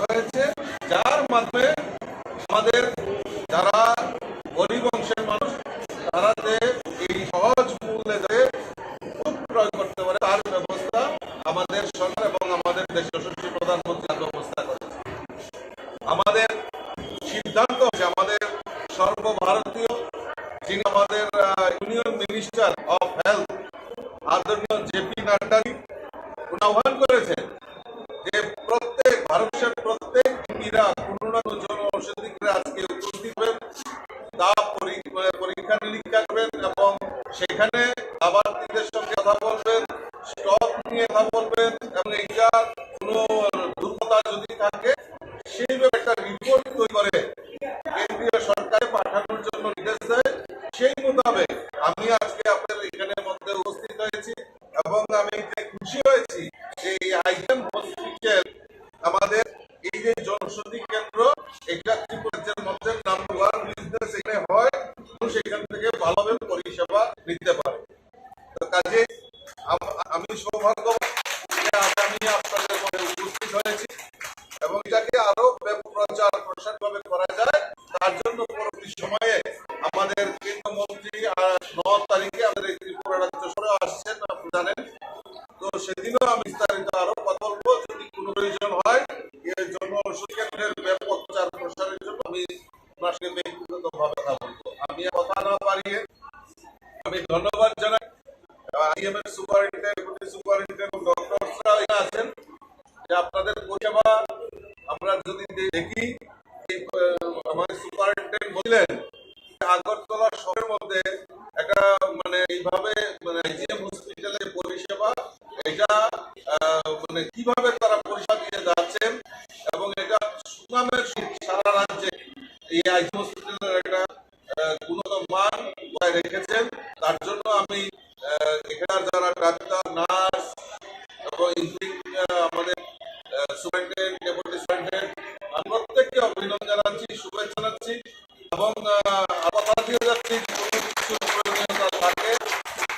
সরকার এবং আমাদের দেশের যশস্বী প্রধানমন্ত্রী ব্যবস্থা করেছে। আমাদের সিদ্ধান্ত হচ্ছে আমাদের সর্বভারতীয় যিনি আমাদের union minister of health আদরণীয় JP Naddaji আহ্বান করেছেন যে প্রত্যেক ভারতের প্রত্যেক রোগীরা কোনো না কোনো জন ঔষধি কেন্দ্রে আজকে উপস্থিত হবেন, তা পরীক্ষা নিরীক্ষা করবেন এবং সেখানে লাভার্থীদের সঙ্গে কথা বলবেন, স্টক নিয়ে কথা বলবেন এবং এইটার কোনো দুর্বলতা যদি থাকে সেই একটা রিপোর্ট তৈরি করে কেন্দ্রীয় সরকারে পাঠানোর জন্য নির্দেশ দেয়। সেই মোতাবেক আমি আজকে আপনাদের এখানে মধ্যে উপস্থিত হয়েছি এবং আমি খুশি হয়েছি যে এই আইএম হসপিটাল আমাদের এই যে জনৌষধি কেন্দ্র এটা ত্রিপুরার মধ্যে নাম্বার 1 বিজনেস এখানে হয়, সেখান থেকে ভালোভাবে পরিষেবা নিতে পারে। তো কাজে আমি সৌভাগ্যবান যে আমি আপনাদের মধ্যে উপস্থিত হয়েছি এবং এটাকে আরো প্রচার প্রসার ভাবে করা যায় তার জন্য পরবর্তী সময়ে আমাদের কেন্দ্রমন্ত্রী 9 তারিখে আমাদের ত্রিপুরা রাজ্য সরে আসছেন, আপনি জানেন। তো সেদিনও আমি বিস্তারিত আরো কথা বলবো, যদি কোনো প্রয়োজন হয় এর জন্য ওষুধ কেন্দ্রের ব্যাপক প্রচার প্রসারের জন্য আমি ওনার সঙ্গে ব্যক্তিগতভাবে কথা বলবো। আমি কথা না পারিয়ে আমি ধন্যবাদ জানাই আইএম এর সুপারিনটেন্ডেন্ট ডক্টররা আছেন যে আপনাদের পরিষেবা আমরা যদি দেখি আমাদের সুপারিনটেন্ডেন্ট বললেন আগরতলা শহরের মধ্যে একটা মানে এইভাবে মানে আইজিএম হসপিটালের পরিষেবা এটা মানে কিভাবে তারা পরিষেবা দিয়ে যাচ্ছেন এবং এটা সুনামের সারা রাজ্যে এই আইজিএম হসপিটালের একটা গুণগত মান রেখেছেন। তার জন্য আমি এখানে যারা ডাক্তার, নার্স এবং আমাদের সুপারিনটেন্ডেন্ট, ডেপুটি সুপারিনটেন্ডেন্ট আমি প্রত্যেককে অভিনন্দন জানাচ্ছি, শুভেচ্ছা জানাচ্ছি এবং কথা দিয়ে যাচ্ছি কোনো কিছু প্রয়োজনীয়তা থাকে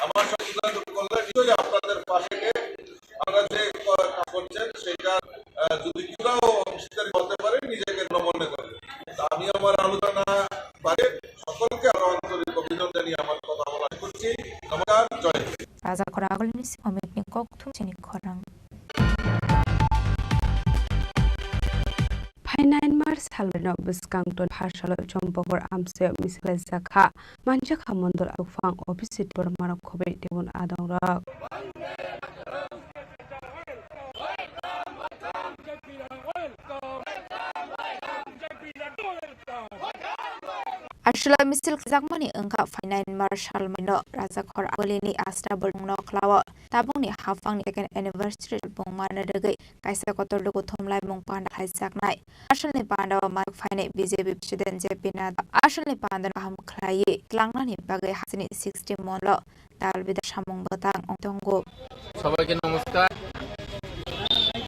আমার সঙ্গে যোগাযোগ করলে নিশ্চয়ই আপনাদের পাশে আমরা যে কাজ করছেন সেটা যদি কেউ অংশীদারি হতে পারে নিজেকে মনে করে। আমি আমার আলোচনা পারে সকলকে আরো আন্তরিক অভিনন্দন জানিয়ে আমার কথা বলা করছি। নমস্কার, জয় Hind. Raza Koragol ni si Omid ni Koktum Chini Korang. Phainain Mars Halbeno Biskangton Harshalo Chompogor Amse Miskle Zakha Manjaka Mondol Afang Opposite Bormarok Kobe Devon Adonrak. Ashla misil zakmani engka Phainain Marshal Mino Raza Koragol ni Astra Burno Klawa Tabung ni Hafang ni second anniversary Bongmana Dege Kaisa Kotor Dugo Tomlai Mongpanda Haisaknai Ashal ni Panda Mark Phaine BJP President JP Nada Ashal ni Panda Ham Klaye Klangna ni Bagai Hasini 60 Monlo Dalbida Shamong Batang Ontongo সবাইকে নমস্কার।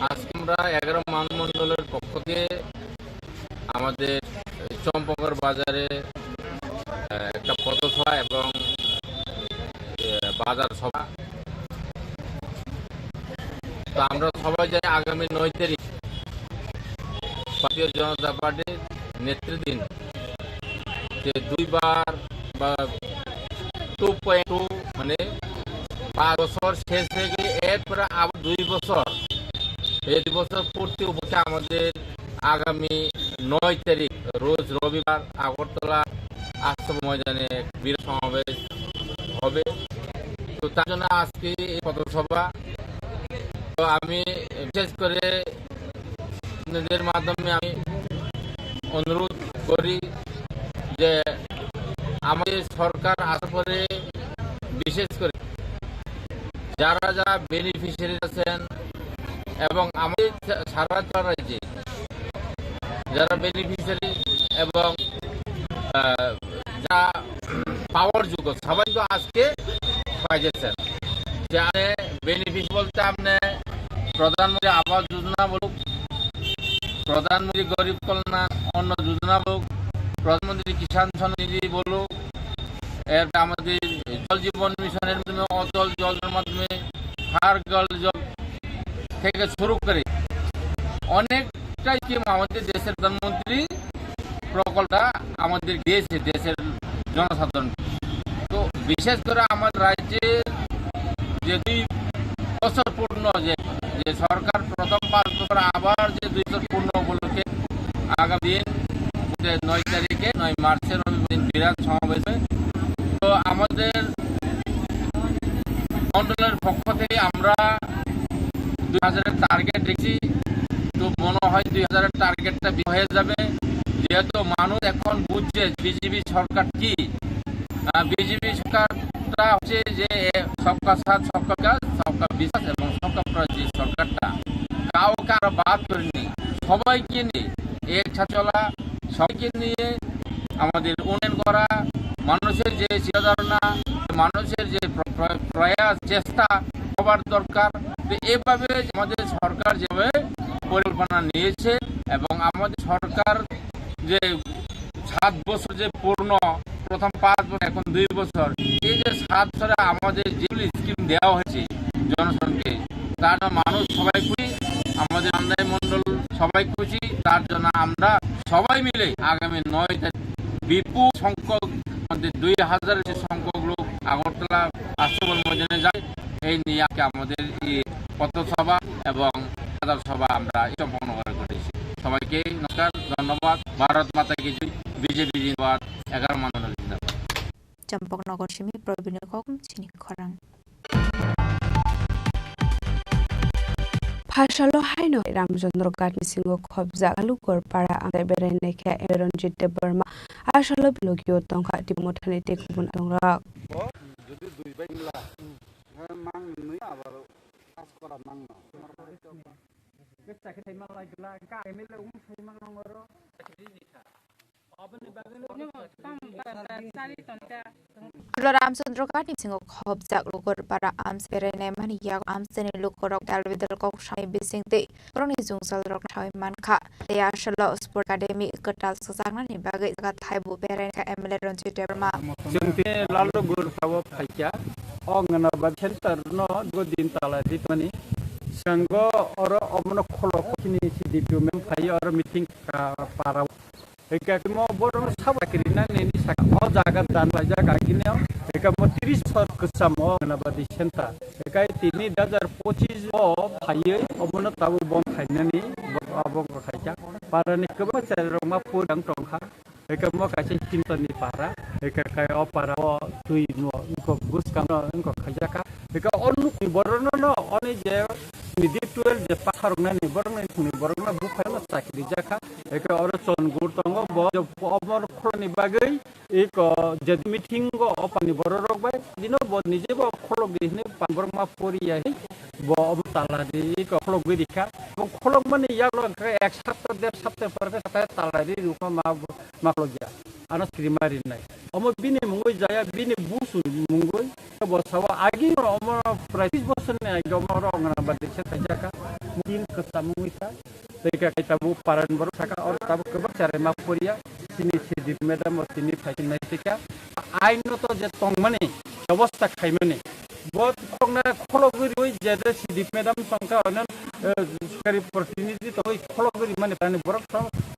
আজকে আমরা 11 মানমণ্ডলের পক্ষ থেকে আমাদের চম্পকর বাজারে একটা পথসভা এবং বাজার সভা, তো আমরা সবাই যাই আগামী 9 তারিখ ভারতীয় জনতা পার্টির নেতৃত্বাধীন যে দুইবার বা 2.2 মানে 5 বছর শেষ হয়ে গেলে এরপরে আবার 2 বছর এই 2 বছর পূর্তি উপলক্ষে আমাদের আগামী 9 তারিখ রোজ রবিবার আগরতলা আশ্রম ময়দানে বীর সমাবেশ হবে। তো তার জন্য আজকে এই পথসভা। তো আমি বিশেষ করে আপনাদের মাধ্যমে আমি অনুরোধ করি যে আমাদের সরকার আসার পরে বিশেষ করে যারা যারা বেনিফিশিয়ারি আছেন এবং আমাদের সারা রাজ্যে যারা বেনিফিশিয়ারি এবং যা পাওয়ার যোগ্য সবাই তো আজকে পাইছেন। যে বেনিফিট বলতে আপনি প্রধানমন্ত্রী আবাস যোজনা বলুক, প্রধানমন্ত্রী গরিব কল্যাণ অন্ন যোজনা বলুক, প্রধানমন্ত্রী কিষাণ সম্মানিধি বলুক, এরপরে আমাদের জল জীবন মিশনের মাধ্যমে অজল জলের মাধ্যমে হার জল জল থেকে শুরু করে অনেকটাই স্কিম আমাদের দেশের প্রধানমন্ত্রী প্রকল্পটা আমাদের দিয়েছে দেশের জনসাধারণ। তো বিশেষ করে আমাদের রাজ্যে যে 2 বছর পূর্ণ যে যে সরকার প্রথম 5 বছর আবার যে 2 বছর পূর্ণ উপলক্ষে আগামী দিন 9 তারিখে 9 মার্চের দিন বিরাট সমাবেশ হয়। তো আমাদের মন্ডলের পক্ষ থেকে আমরা 2000-এর টার্গেট রেখেছি। তো মনে হয় 2000-এর টার্গেটটা হয়ে যাবে, যেহেতু মানুষ এখন বুঝছে বিজেপি সরকার কি। বিজেপি সরকারটা হচ্ছে যে সবকা সাথ সবকা কাজ সবকা বিশ্বাস এবং সবকা প্রয়াস, যে সরকারটা কাউকে আরো বাদ করেনি, সবাইকে নিয়ে একসাথে চলা, সবাইকে নিয়ে আমাদের উন্নয়ন করা, মানুষের যে চিন্তাধারণা, মানুষের যে প্রয়াস চেষ্টা সবার দরকার। তো এভাবে আমাদের সরকার যেভাবে পরিকল্পনা নিয়েছে এবং আমাদের সরকার যে 7 বছর যে পূর্ণ, প্রথম 5 বছর এখন 2 বছর, এই যে 7 বছরে আমাদের যেগুলি স্কিম দেওয়া হয়েছে জনগণকে, তার জন্য মানুষ সবাই খুশি, আমাদের আমদানি মন্ডল সবাই খুশি। তার জন্য আমরা সবাই মিলে আগামী 9 তারিখ বিপুল সংখ্যক আমাদের 2000 যে সংখ্যক লোক আগরতলা আশ্রমল ময়দানে যায়, এই নিয়ে আমাদের এই পথসভা এবং সাধারণ সভা আমরা সম্পন্ন করেছি। সবাইকে নমস্কার, ধন্যবাদ। ভারত মাতা কি জয়, বিজেপি জিন্দাবাদ, 11 মন্ডল জিন্দাবাদ। চম্পকনগর সিমি প্রবীণ কম চিনি খরাং Phashalo haino Ramchandra Gatni Singo Khobja Alukor Para Amte Bereneke Eronjit de Burma Ashalo Blogio Tonka Timothane Tekubun Angra যদি 2 বাইলা মাং নই আবার কাজ করা মাং না বেচা কে থাইমা লাগলা কা MLA um থাইমা নংরো Ramchandra Gatni Singo Khobja Alukor Para Amte Bereneke Yak Amsene Lukorok Dalvidal Kok Shai Bisingte Roni Jungsal Rok Shai Manka They Ashalo Sport Academy Katal Sasangna ni Bagai Gat Thaibu Bereneke MLA Ronjit de Burma Jengte lalu gur pawo phaja ongna ba center no godin tala ditmani sanggo oro omno kholo kini siditu mem phai oro meeting ka para ekakmo borong sabakirina neni sak o jaga dan ba jaga kinyo ekamo 30 sor kesamo na ba di center ekai 2025 o phai omno tabu bom khainani abong khaja para ni kebo ceroma pudang tongkha ekamo kache cintoni para ekakai o para o tui no ko buskang no khaja ka eka onu borono no oni je Nidi 12 je paharna ni borna bu phayla sakri jaka eka oro chongur tongo bo omor kholoni bagai ek jed meeting go opani bororok bai dino bo nije bo kholok dihne panborma poriya bo ob tala di ko kholok dikha bo kholok mane yaglo ek sapta der sapta parke sapta tala di rupa maklogya ana skrimari nai omo bini mungoi jaya bini busu mungoi bo sawa agi omo practice bosen ne omo ngana badse kajaka mungkin kesamuita sehingga kita bu paran baru saka or tabu kebar cara mapuria sini sidip medam sini fasinatika aino to je tong mane অবস্থা খাই মানে বহুত খংনা খলগরি যে sidip medam সংখ্যা অনন সরকারি প্রতিনিধি তো খলগরি মানে প্রাণী বরক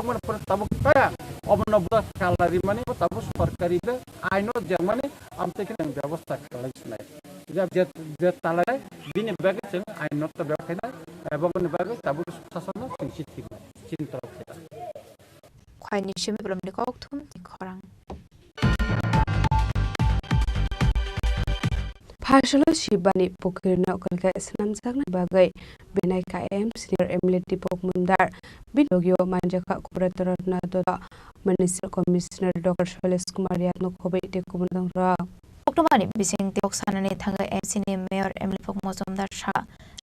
মানে তাবু কায়া অবনবদ কালারি মানে তাবু সরকারি আইনো যে মানে আমতে ব্যবস্থা খালাইছ নাই যে তালায় বিনি বাগে जों আইনত ব্যবস্থা এবং বাগে তাবু শাসন সিংসিতি চিন্তা খেলা Khwaini Shimi belum dikoktum di Khorang Phashalo Shibani Pukirno Kolka Islam Sagna Bagai Benai KM Senior Emily Dipok Mundar Bilogio Manjaka Kuratorna Doda Municipal Commissioner Dr. Sholes Kumar Yatno Kobe Tekubundang Ra Oktomani bising tiok sanani thanga MC ni Mayor Emily Pok Mozumdar Sha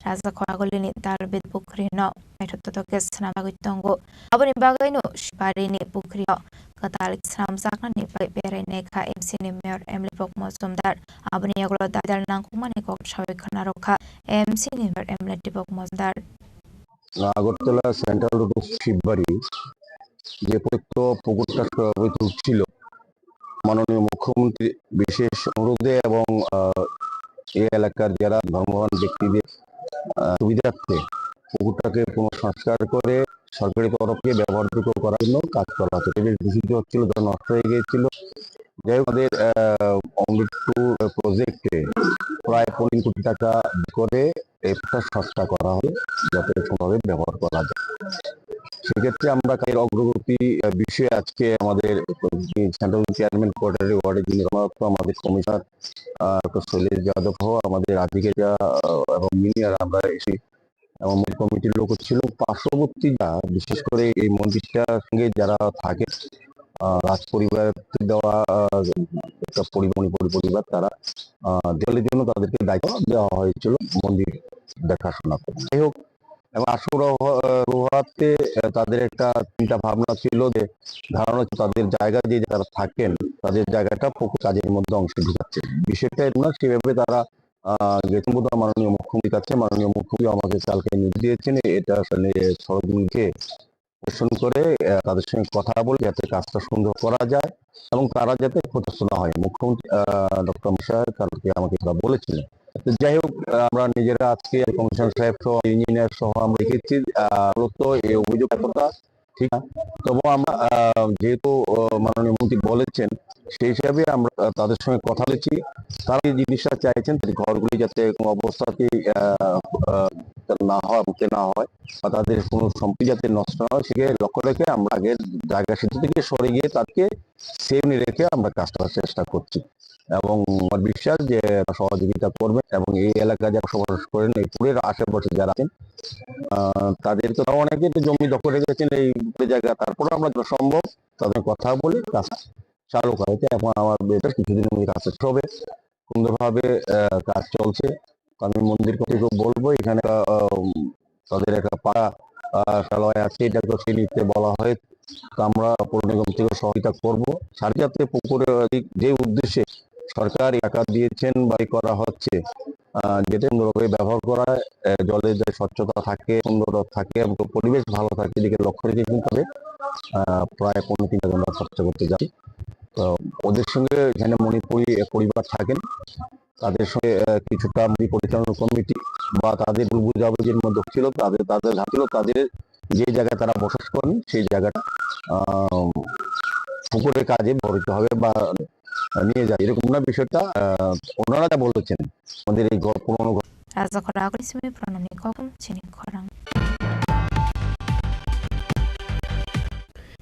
Raza Khoragolini Darbit Pukrino Maitoto Kesna Bagitongo Abani Bagaino Shibarini Pukrio Katalik Sam Zakna ni Berene MC ni Mayor Emily Pok Mozumdar Abani Yaglo Dadal Nangkumani Kok Shawi Kanaroka MC ni Mayor Emily Pok Mozumdar Agartala central road Shibbari যে পুকুরটা ছিল মাননীয় মুখ্যমন্ত্রী বিশেষ অনুরোধে এবং এই এলাকার যারা ধর্মবান ব্যক্তিদের সুবিধার্থে পুকুরটাকে পুনঃসংস্কার করে সরকারি তরফে ব্যবহারযোগ্য করার জন্য কাজ করা হচ্ছে বেশ দূষিত হচ্ছিল, নষ্ট হয়ে গিয়েছিল। যাই হোক আমাদের অমৃত প্রজেক্টে প্রায় 15 কোটি টাকা করে একটা সস্তা করা হবে যাতে কোনোভাবে ব্যবহার করা যায়। সেক্ষেত্রে আমরা কাজের অগ্রগতি বিষয়ে আজকে আমাদের সেন্ট্রাল চেয়ারম্যান কোয়ার্টারে ওয়ার্ডে যিনি কর্মরত আমাদের কমিশনার ডক্টর শৈলেশ যাদব সহ আমাদের আধিকারিকরা এবং মিনিয়ার আমরা এসে এবং কমিটির লোক ছিল। পার্শ্ববর্তী বিশেষ করে এই মন্দিরটার সঙ্গে যারা থাকে রাজ পরিবার দেওয়া একটা পরিবার তারা দেওয়ালের জন্য তাদেরকে দায়িত্ব দেওয়া হয়েছিল মন্দির দেখাশোনা করে। যাই হোক, এবং আশুরাতে তাদের একটা চিন্তা ভাবনা ছিল যে ধারণা তাদের জায়গা যে যারা থাকেন তাদের জায়গাটা কাজের মধ্যে অংশ ঢুকাচ্ছে। বিষয়টা না সেভাবে তারা গেছেন বোধ হয় মাননীয় মুখ্যমন্ত্রীর কাছে। মাননীয় মুখ্যমন্ত্রী আমাকে কালকে নির্দেশ দিয়েছেন এটা আসলে সরজমিনকে পরিদর্শন করে তাদের সঙ্গে কথা বলে যাতে কাজটা সুন্দর করা যায় এবং তারা যাতে ক্ষতিগ্রস্ত না হয়। মুখ্যমন্ত্রী ডক্টর মশাই কালকে আমাকে তারা বলেছিলেন। যাই হোক, আমরা নিজেরা আজকে কমিশনার সাহেব সহ ইঞ্জিনিয়ার সহ আমরা দেখেছি মূলত এই অভিযোগ এতটা ঠিক না, তবু আমরা যেহেতু মাননীয় মন্ত্রী বলেছেন সেই হিসাবে আমরা তাদের সঙ্গে কথা বলেছি। তারা এই জিনিসটা চাইছেন ঘরগুলি যাতে কোনো অবস্থাতেই না হয় বা তাদের কোনো সম্পত্তি যাতে নষ্ট না হয় সেকে লক্ষ্য রেখে আমরা আগের জায়গা সিদ্ধ থেকে সরে গিয়ে তাকে সেমনি রেখে আমরা কাজ করার চেষ্টা করছি এবং আমার বিশ্বাস যে সহযোগিতা করবেন এবং এই এলাকায় যারা বসবাস করেন এই পুরের আশেপাশে যারা আছেন তাদেরকে অনেকে জমি দখল রেখেছেন এই জায়গা, তারপরে আমরা যত সম্ভব তাদের কথা বলে কাজ চালু করা এবং আমার বেটার কিছুদিন কাজ হবে সুন্দরভাবে কাজ চলছে। আমি মন্দির কর্তৃপক্ষ বলবো এখানে তাদের একটা পাড়া শালয় আছে, এটাকে সেই নিতে বলা হয়। তো আমরা পৌর নিগম থেকে সহযোগিতা করবো সারি যাতে পুকুরের যে উদ্দেশ্যে সরকার টাকা দিয়েছেন বা করা হচ্ছে যেটা সুন্দরভাবে ব্যবহার করা জলের যে স্বচ্ছতা থাকে সুন্দর থাকে এবং পরিবেশ ভালো থাকে এদিকে লক্ষ্য রেখে কিন্তু প্রায় 15-3 ঘন্টা খরচা করতে যাই। তো ওদের সঙ্গে এখানে মণিপুরি পরিবার থাকেন, তাদের সঙ্গে কিছুটা পরিচালনা কমিটি বা তাদের বুঝাবুঝির মধ্যে ছিল তাদের ছিল তাদের যে জায়গায় তারা বসবাস করেন সেই জায়গাটা পুকুরের কাজে ব্যবহৃত হবে বা নিয়ে যায় এরকম না বিষয়টা ওনারা যা বলেছেন আমাদের এই পুরনো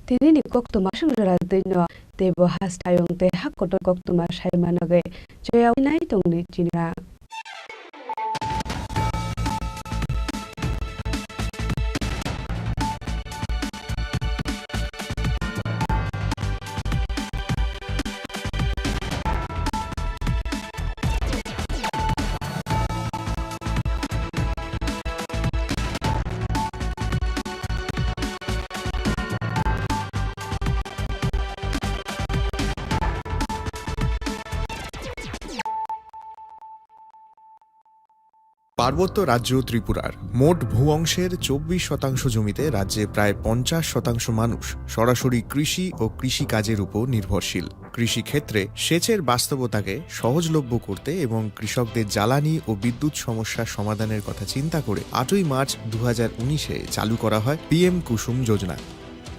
তিনি নিকক্তমা সংজরা দৈন্য দেব হাস্তায়ং তে হাকট কক্তমা সাইমানগে জয়াউনাই তংনি চিনা পার্বত্য রাজ্য ত্রিপুরার মোট ভূ অংশের 24% জমিতে রাজ্যে প্রায় 50% মানুষ সরাসরি কৃষি ও কৃষিকাজের উপর নির্ভরশীল। কৃষিক্ষেত্রে সেচের বাস্তবতাকে সহজলভ্য করতে এবং কৃষকদের জ্বালানি ও বিদ্যুৎ সমস্যা সমাধানের কথা চিন্তা করে 8ই মার্চ 2019-এ চালু করা হয় PM কুসুম যোজনা,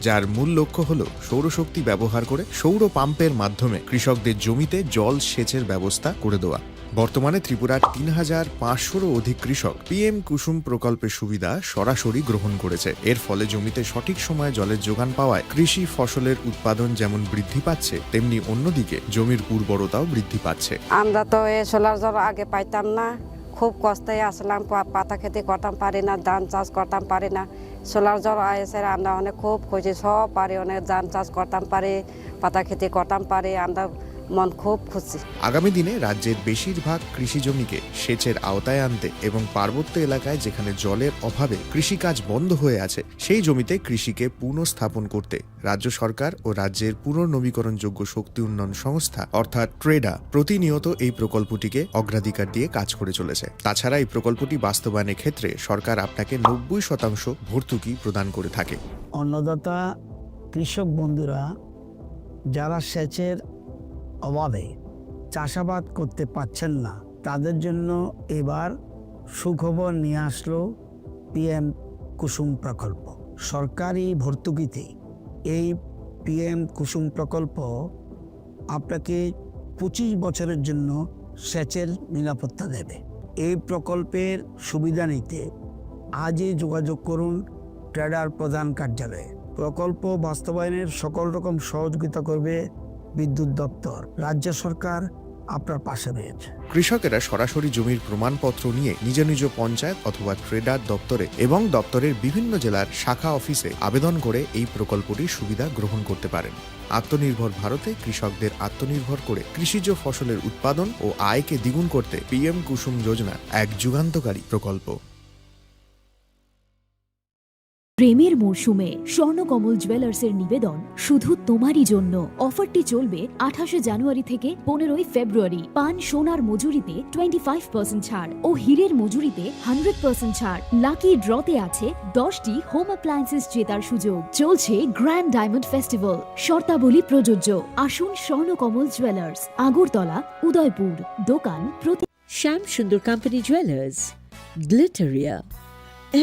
যার মূল লক্ষ্য হল সৌরশক্তি ব্যবহার করে সৌর পাম্পের মাধ্যমে কৃষকদের জমিতে জল সেচের ব্যবস্থা করে দেওয়া। বর্তমানে ত্রিপুরার 3500-রও অধিক কৃষক PM কুসুম প্রকল্পের সুবিধা সরাসরি গ্রহণ করেছে। এর ফলে জমিতে সঠিক সময়ে জলের যোগান পাওয়ায় কৃষি ফসলের উৎপাদন যেমন বৃদ্ধি পাচ্ছে তেমনি অন্যদিকে জমির উর্বরতাও বৃদ্ধি পাচ্ছে। আমরা তো এই সোলার জল আগে পাইতাম না, খুব কষ্টে আসলাম, পাতা খেতে করতাম পারি না, ধান চাষ করতাম পারি না। সোলার জল এসে আমরা অনেক খুব খুশি, সব পারি, অনেক ধান চাষ করতাম পারি, পাতা খেতে করতাম পারি, আমরা মন খুব খুশি। আগামী দিনে রাজ্যের বেশিরভাগ কৃষি জমিকে সেচের আওতায় আনতে এবং পার্বত্য এলাকায় যেখানে জলের অভাবে কৃষিকাজ বন্ধ হয়ে আছে সেই জমিতে কৃষিকে পুনঃস্থাপন করতে রাজ্য সরকার ও রাজ্যের পুনর্নবীকরণযোগ্য শক্তি উন্নয়ন সংস্থা অর্থাৎ ট্রেডা প্রতিনিয়ত এই প্রকল্পটিকে অগ্রাধিকার দিয়ে কাজ করে চলেছে। তাছাড়া এই প্রকল্পটি বাস্তবায়নের ক্ষেত্রে সরকার আপনাকে 90% ভর্তুকি প্রদান করে থাকে। অন্নদাতা কৃষক বন্ধুরা যারা সেচের অভাবে চাষাবাদ করতে পারছেন না তাদের জন্য এবার সুখবর নিয়ে আসলো PM কুসুম প্রকল্প। সরকারি ভর্তুকিতে এই PM কুসুম প্রকল্প আপনাকে 25 বছরের জন্য সেচের নিরাপত্তা দেবে। এই প্রকল্পের সুবিধা নিতে আজই যোগাযোগ করুন ট্রেডার প্রধান কার্যালয়ে। প্রকল্প বাস্তবায়নের সকল রকম সহযোগিতা করবে বিদ্যুৎ দপ্তর। রাজ্য সরকার আপনার পাশে রয়েছে। কৃষকেরা সরাসরি জমির প্রমাণপত্র নিয়ে নিজ নিজ পঞ্চায়েত অথবা ট্রেডার দপ্তরে এবং দপ্তরের বিভিন্ন জেলার শাখা অফিসে আবেদন করে এই প্রকল্পটির সুবিধা গ্রহণ করতে পারেন। আত্মনির্ভর ভারতে কৃষকদের আত্মনির্ভর করে কৃষিজ ফসলের উৎপাদন ও আয়কে দ্বিগুণ করতে পিএম কুসুম যোজনা এক যুগান্তকারী প্রকল্প। প্রেমের মরশুমে স্বর্ণকমল জুয়েলার্সের নিবেদন শুধু তোমারই জন্য। অফারটি চলবে 28 জানুয়ারি থেকে 15 ফেব্রুয়ারি। পান সোনার মজুরিতে 25% ছাড় ও হীরের মজুরিতে 100% ছাড়। লাকি ড্রতে আছে 10টি হোম অ্যাপ্লায়েন্সেস জেতার সুযোগ। চলছে গ্র্যান্ড ডায়মন্ড ফেস্টিভ্যাল। শর্তাবলী প্রযোজ্য। আসুন স্বর্ণকমল জুয়েলার্স, আগরতলা, উদয়পুর। দোকান প্রতি Shyam Sundar company jewellers, Glitteria,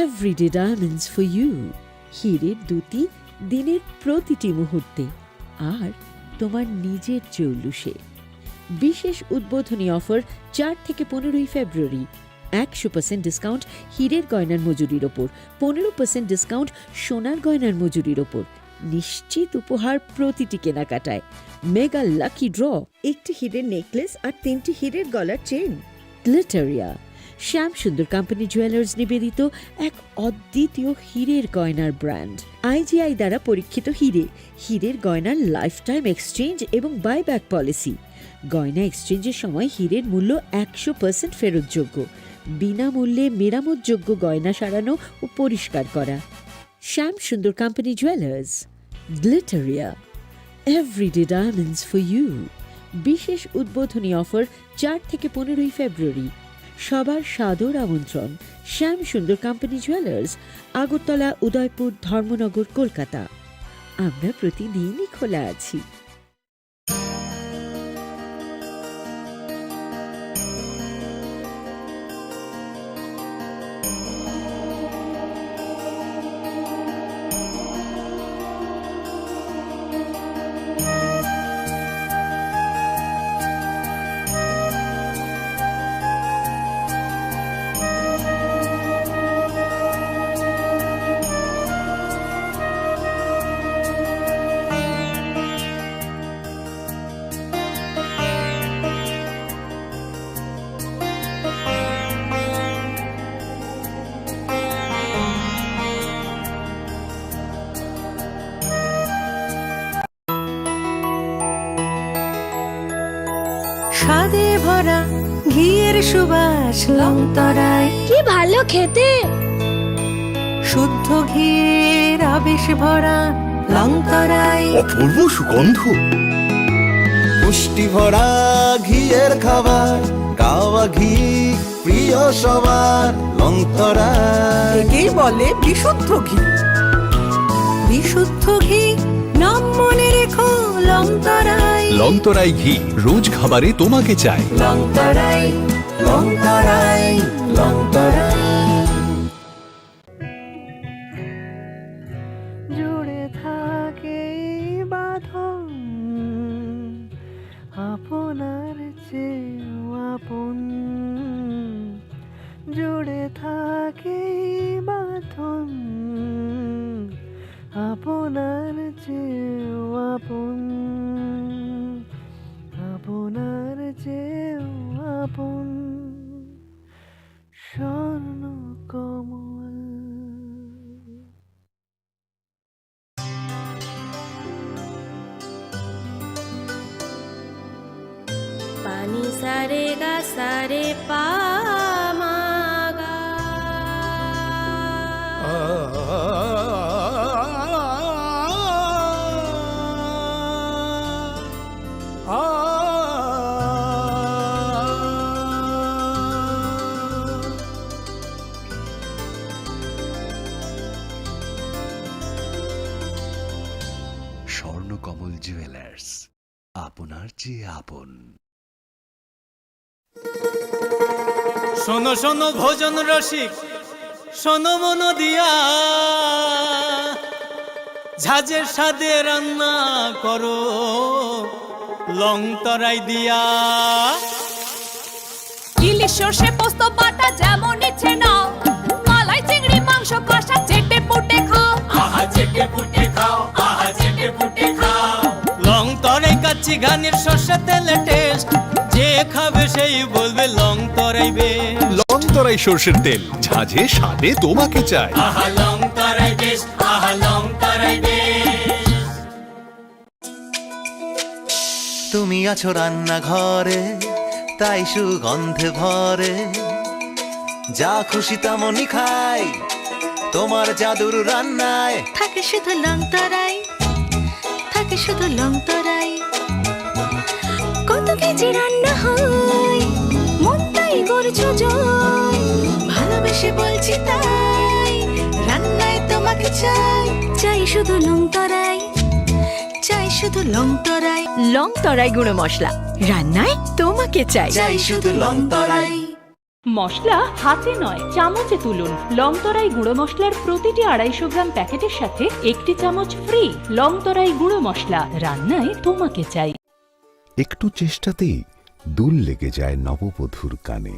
everyday diamonds for you. হীরের দুটি দিনের প্রতিটি মুহূর্তে আর তোমার নিজের জৌলুসে। বিশেষ উদ্বোধনী অফার 4 থেকে 15 ফেব্রুয়ারি। 100% ডিসকাউন্ট হীরের গয়নার মজুরির ওপর, 15% ডিসকাউন্ট সোনার গয়নার মজুরির ওপর। নিশ্চিত উপহার প্রতিটি কেনাকাটায়। মেগা লাকি ড্র, একটি হীরের নেকলেস আর 3টি হীরের গলার চেন। গ্লিটারিয়া, শ্যাম সুন্দর কোম্পানি জুয়েলার্স নিবেদিত এক অদ্বিতীয় হীরের গয়নার ব্র্যান্ড। আইজিআই দ্বারা পরীক্ষিত হিরে, হীরের গয়নার লাইফ টাইম এক্সচেঞ্জ এবং বাইব্যাক পলিসি। গয়না এক্সচেঞ্জের সময় হীরের মূল্য 100% ফেরতযোগ্য। বিনামূল্যে মেরামতযোগ্য গয়না সারানো ও পরিষ্কার করা। Shyam Sundar company jewellers, Glitteria, everyday diamonds for you. বিশেষ উদ্বোধনী অফার 4 থেকে 15 ফেব্রুয়ারি। সবার সাদর আমন্ত্রণ। শ্যাম সুন্দর কোম্পানি জুয়েলার্স, আগরতলা, উদয়পুর, ধর্মনগর, কলকাতা। আমরা প্রতিদিনই খোলা আছি। স্বাদে ভরা ঘিয়ের সুবাস লংতরায়, কি ভালো খেতে। শুদ্ধ ঘিয়ের আবেশ ভরা লংতরায়, অপূর্ব সুগন্ধ। পুষ্টি ভরা ঘিয়ের খাবার, গাওয়া ঘি প্রিয় সবার লংতরায়। একেই বলে বিশুদ্ধ ঘি। বিশুদ্ধ ঘি নাম মনে রেখো লংতরায়। লংতরাই ঘি রোজ খাবারে তোমাকে চাই। লংতরাই, লংতরাই, লংতরাই। জুড়ে থাকে বাঁধন আপনার চেয়েও আপন। জুড়ে থাকে বাঁধন আপনার চেয়েও আপন। আপনার চেয়েও আপন স্বর্ণ কমল। পানি সারে গা সারে পা মা গা। স্বর্ণকমল জুয়েলার্স, আপনার চেয়ে আপন। শোনো শোনো ভোজন রসিক, শোনো মন দিয়া, ঝাঁঝের স্বাদে রান্না করো লংতরাই দিয়া। ইলিশ সর্ষে পোস্ত বাটা যেমন ইচ্ছে নাও, মালাই চিংড়ি মাংস কষা চেটে পুটে খাও, আহা চেটে পুটে খাও, আহা চেটে পুটে খাও। লং তরাই কাচ্চি ঘানির সর্ষে তেলে টেস্ট, যে খাবে সেই বলবে লং তরাই বেশ। লং তরাই সর্ষের তেল, ঝাঁঝে স্বাদে তোমাকে চাই। আহা লং তরাই বেশ, আহা লং তরাই বেশ। তুমি আছো রান্নাঘরে, তাই সুগন্ধে ভরে, যা খুশি তেমনই খাই তোমার জাদুর রান্নায়। থাকে শুধু লং তরাই, থাকে শুধু লং তরাই। কত কেজি রান্না হয়, মন তাই করছো জয়। ভালোবেসে বলছি তাই, রান্নায় তোমাকে চাই। চাই শুধু লং তরাই, চাই শুধু লং তরাই। লং তরাই গুঁড়ো মশলা, রান্নায় তোমাকে চাই। চাই শুধু লং তরাই। মশলা হাতে নয় চামচে তুলুন। লং তরাই গুঁড়ো মশলার প্রতিটি 250 গ্রাম প্যাকেটের সাথে 1 চামচ ফ্রি। লং তরাই গুঁড়ো মশলা, রান্নায় তোমাকে চাই। একটু চেষ্টাতেই দুল লেগে যায় নববধূর কানে,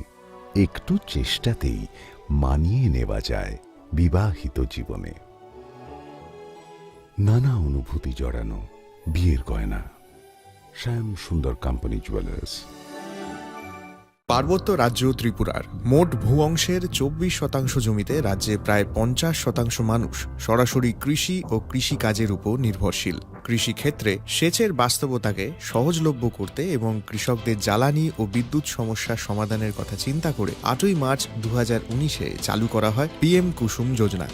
একটু চেষ্টাতেই মানিয়ে নেওয়া যায় বিবাহিত জীবনে। নানা অনুভূতি জড়ানো বিয়ের গয়না। শ্যাম সুন্দর কোম্পানি জুয়েলার্স। পার্বত্য রাজ্য ত্রিপুরার মোট ভূ অংশের 24% জমিতে রাজ্যে প্রায় 50% মানুষ সরাসরি কৃষি ও কৃষিকাজের উপর নির্ভরশীল। কৃষিক্ষেত্রে সেচের বাস্তবতাকে সহজলভ্য করতে এবং কৃষকদের জ্বালানি ও বিদ্যুৎ সমস্যা সমাধানের কথা চিন্তা করে 8ই মার্চ 2019-এ চালু করা হয় PM কুসুম যোজনা,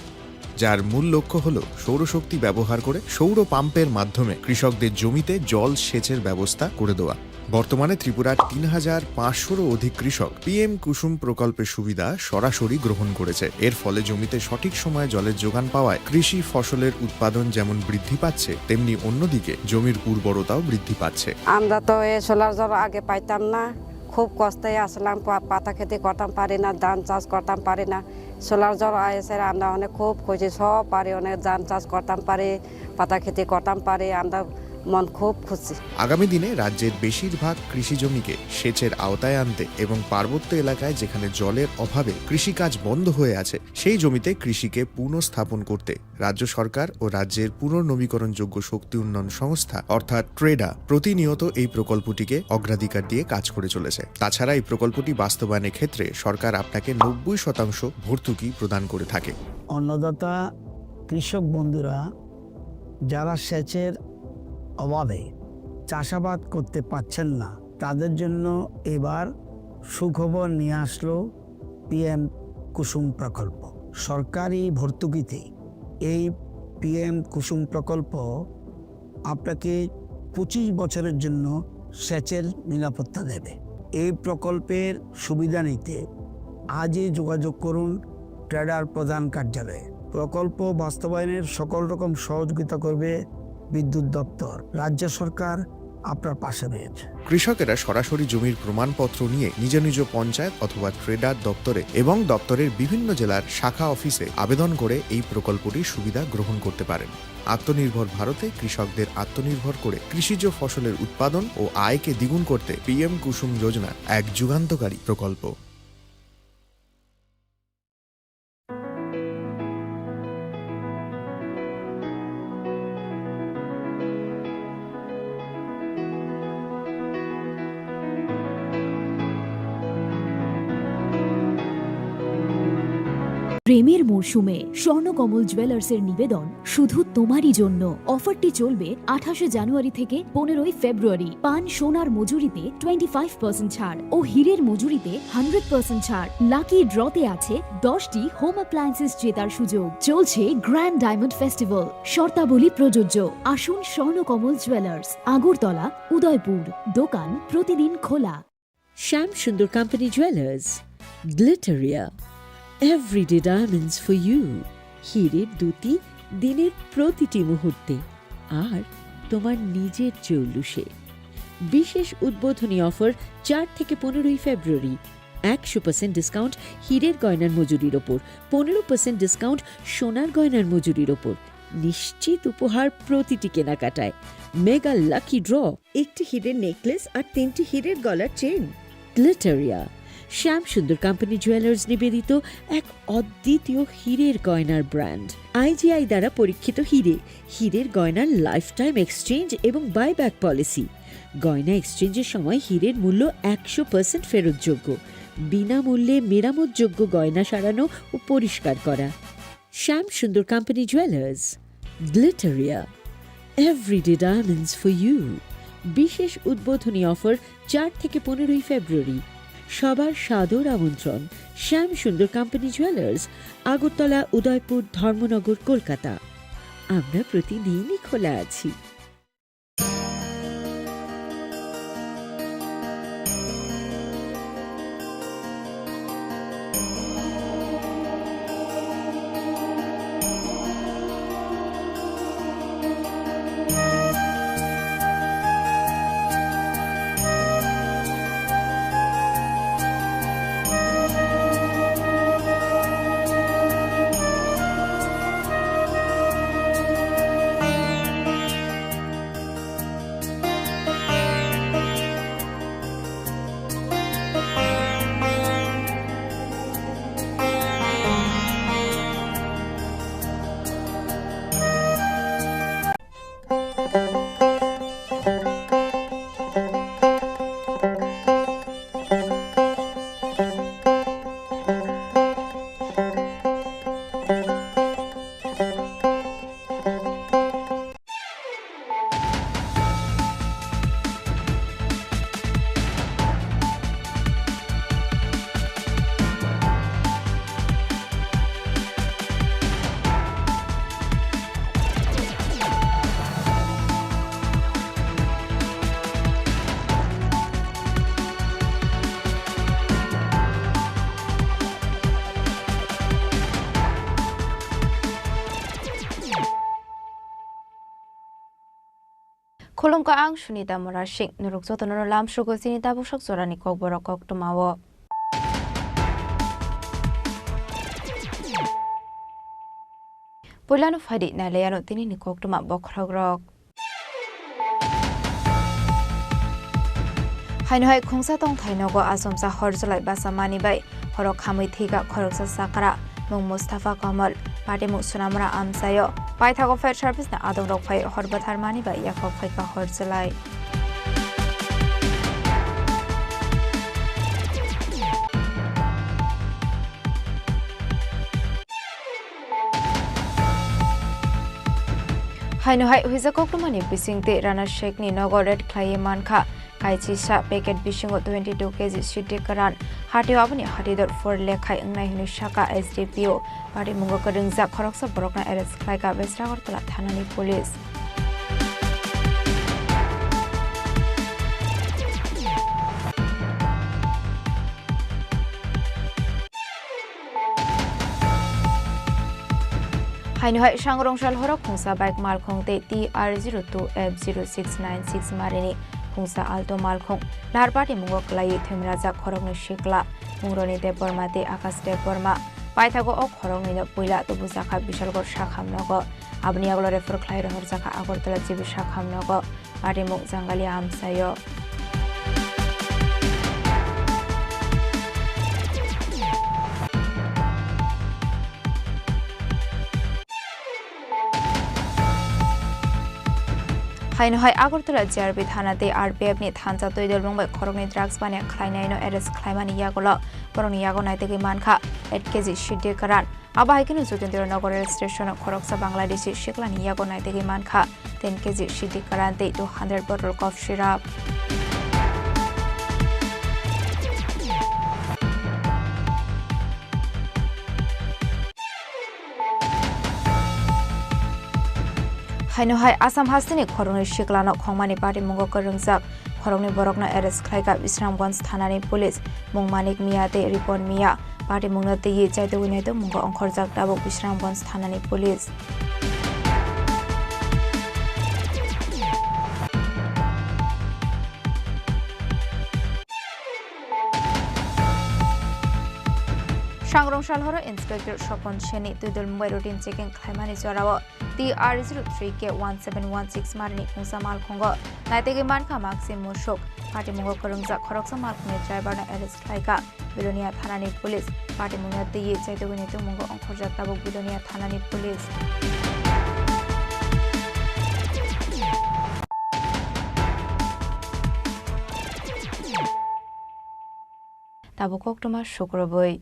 যার মূল লক্ষ্য হল সৌরশক্তি ব্যবহার করে সৌর পাম্পের মাধ্যমে কৃষকদের জমিতে জল সেচের ব্যবস্থা করে দেওয়া। বর্তমানে ত্রিপুরার 3500-রও অধিক কৃষক PM কুসুম প্রকল্পের সুবিধা সরাসরি গ্রহণ করেছে। এর ফলে জমিতে সঠিক সময়ে জলের যোগান পাওয়ায় কৃষি ফসলের উৎপাদন যেমন বৃদ্ধি পাচ্ছে, তেমনি অন্যদিকে জমির উর্বরতাও বৃদ্ধি পাচ্ছে। আমরা তো এই সোলার জল আগে পাইতাম না, খুব কষ্টে আসলাম, পাতা খেতে করতাম পারি না, ধান চাষ করতাম পারি না। সোলার জল এসে আমরা অনেক খুব খুশি, সব পারি, অনেক ধান চাষ করতাম পারি, পাতা খেতে করতাম পারি, আমরা মন খুব খুশি। আগামী দিনে রাজ্যের বেশিরভাগ কৃষি জমিকে সেচের আওতায় আনতে এবং পার্বত্য এলাকায় যেখানে জলের অভাবে কৃষিকাজ বন্ধ হয়ে আছে, সেই জমিতে কৃষিকে পুনঃস্থাপন করতে রাজ্য সরকার ও রাজ্যের পুনর্নবীকরণযোগ্য শক্তি উন্নয়ন সংস্থা অর্থাৎ ট্রেডা প্রতিনিয়ত এই প্রকল্পটিকে অগ্রাধিকার দিয়ে কাজ করে চলেছে। তাছাড়া এই প্রকল্পটি বাস্তবায়নের ক্ষেত্রে সরকার আপনাকে 90% ভর্তুকি প্রদান করে থাকে। অন্নদাতা কৃষক বন্ধুরা যারা সেচের অভাবে চাষাবাদ করতে পারছেন না, তাদের জন্য এবার সুখবর নিয়ে আসলো PM কুসুম প্রকল্প। সরকারি ভর্তুকিতে এই PM কুসুম প্রকল্প আপনাকে 25 বছরের জন্য সেচের নিরাপত্তা দেবে। এই প্রকল্পের সুবিধা নিতে আজই যোগাযোগ করুন ট্রেডার প্রধান কার্যালয়ে। প্রকল্প বাস্তবায়নের সকল রকম সহযোগিতা করবে বিদ্যুৎ দপ্তর। রাজ্য সরকার আপনার পাশে রয়েছে। কৃষকেরা সরাসরি জমির প্রমাণপত্র নিয়ে নিজ নিজ পঞ্চায়েত অথবা ট্রেডার দপ্তরে এবং দপ্তরের বিভিন্ন জেলার শাখা অফিসে আবেদন করে এই প্রকল্পটির সুবিধা গ্রহণ করতে পারেন। আত্মনির্ভর ভারতে কৃষকদের আত্মনির্ভর করে কৃষিজ ফসলের উৎপাদন ও আয়কে দ্বিগুণ করতে PM কুসুম যোজনা এক যুগান্তকারী প্রকল্প। প্রেমের মরশুমে স্বর্ণকমল জুয়েলার্সের নিবেদন শুধু তোমারই জন্য। অফারটি চলবে 28 জানুয়ারি থেকে 15 ফেব্রুয়ারি। পান সোনার মজুরিতে 25% ছাড় ও হীরের মজুরিতে 100% ছাড়। লাকি ড্রতে আছে 10টি হোম অ্যাপ্লায়েন্সেস জেতার সুযোগ। চলছে গ্র্যান্ড ডায়মন্ড ফেস্টিভ্যাল, শর্তাবলী প্রযোজ্য। আসুন স্বর্ণকমল জুয়েলার্স, আগরতলা, উদয়পুর। দোকান প্রতিদিন খোলা। Shyam Sundar company jewellers, Glitteria, everyday diamonds for you. হীরের দুতি দিনের প্রতিটি মুহূর্তে, আর তোমার নিজের জৌলুসে। বিশেষ উদ্বোধনী অফার 4 থেকে 15 ফেব্রুয়ারি। 100% ডিসকাউন্ট হীরের গয়নার মজুরির ওপর, 15% ডিসকাউন্ট সোনার গয়নার মজুরির ওপর। নিশ্চিত উপহার প্রতিটি কেনাকাটায়। মেগা লাকি ড্র, 1টি হীরের নেকলেস আর 3টি হীরের গলার চেন। গ্লিটারিয়া, শ্যাম সুন্দর কোম্পানি জুয়েলার্স নিবেদিত এক অদ্বিতীয় হীরের গয়নার ব্র্যান্ড। IGI দ্বারা পরীক্ষিত হীরের গয়নার লাইফ টাইম এক্সচেঞ্জ এবং বাইব্যাক পলিসি। গয়না এক্সচেঞ্জের সময় হীরের মূল্য 100% ফেরতযোগ্য, বিনামূল্যে মেরামতযোগ্য গয়না সারানো ও পরিষ্কার করা। Shyam Sundar company jewellers, Glitteria, everyday diamonds for you. বিশেষ উদ্বোধনী অফার 4 থেকে 15 ফেব্রুয়ারি। সবার সাদর আমন্ত্রণ। শ্যাম সুন্দর কোম্পানি জুয়েলার্স, আগরতলা, উদয়পুর, ধর্মনগর, কলকাতা। আমরা প্রতিদিনই খোলা আছি। Khulungka ang Sunita Morashik, Nurukzoto Noram Shugo Sinita Bushok Zorani Kokborok Koktumawo. Pulano Fadi Naleano Tini Koktuma Bokrogrok. Hainohai Kungsa Tong Tainogo Asomsa Horzolai Basamani Bay, Horok Hamitiga Koroksa Sakara, Mung Mustafa Kamal, Padimu Sunamra Amsayo. Paithago Fair Service na Adong Rokpai Horbat Harmani by Yakov Faika Horzolai. Hainohai Huizakoktumani Bisingte Rana Sheikh ni Nogoret Klayemanka. Kaichisha packet bishingo 22 kg shiti karan hati abani hati dot for lekhai ngai hinu shaka SDPO pari mungo kadingza khoroksa borokna arrest khlaika Besragortala thanani police. Hainohai Shangrongshal Horok Kungsa bike malkhongte TR02F0696 marini Kungsa Alto Malkhong Lahar Party Mungo Klai Thimraja Khorogni Shikla Mungroni de Burma de Akas de Burma Paithago ok Khorogni no Puila to Busaka Bishalgor Shakhamnogo Abniaglo refer Klai Horzaka Agortala Jibi Shakhamnogo Party Mung Zangali Amsayo. Hainohai Agortala JRB Thanate RPF ni Thansa Toidol Mumbai Khorogni drugs bane Khlainaino arrest Khlaimani Yagolo Poroni Yago Naitegi Manka 8 kg shiti karan Abahikinu Sutendra Nagor station Khoroksa Bangladeshi Shiklani Yago Naitegi Manka 10 kg shiti karante 200 bottle cough syrup. Hainohai Assam Hastini Khorogni Shiklano Khongmani Party Mungo Karungjak Khorogni Borokna arrest Khlaika Bisramganj Thanani Police Mung Manik Miyate Ripon Miya Party Mungna Tiyi Chaite Wineto Mungo Onkhorjak Tabok Bisramganj Thanani Police. Sangrong Shalhoro Inspector Shopon Sheni Tudul Mumbai routine checking Khaimani Jorawo TR03K1716 Marni Kungsa Mal Kongo Naitegi Manka Maxim Mushok Party Mungo Kurungza Khoroksa Malkuni driver na arrest Laika Bilonia Thanani Police Party Mungo Tiye Chaitoguni Mungo Onkhorjak Tabuk Bilonia Thanani Police Tabukok Toma Shukraboi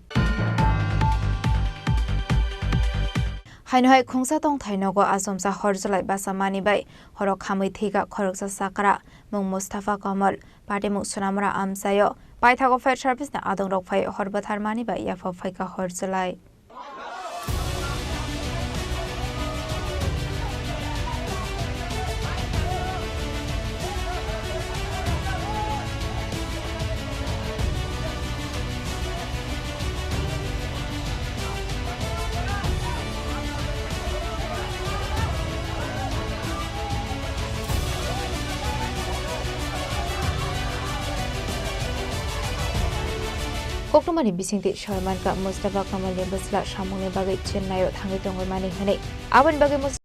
Hainohai Khongsa Tong Thainogo Asomsa Horjolai Basamani Bai Horok Hamui Thiga Khoroksa Sakara Mung Mustafa Kamal Party Mung Sunamra Amsayo Paithago Fire Service na Adong Rok Phai Horbathar Mani Bai Yafa Phaika Horjolai Koktomani bisingti Sharman ka Mustafa Kamal ni basla Shamung ni bagai Chennai o thangi tongoi mani hane aban bagai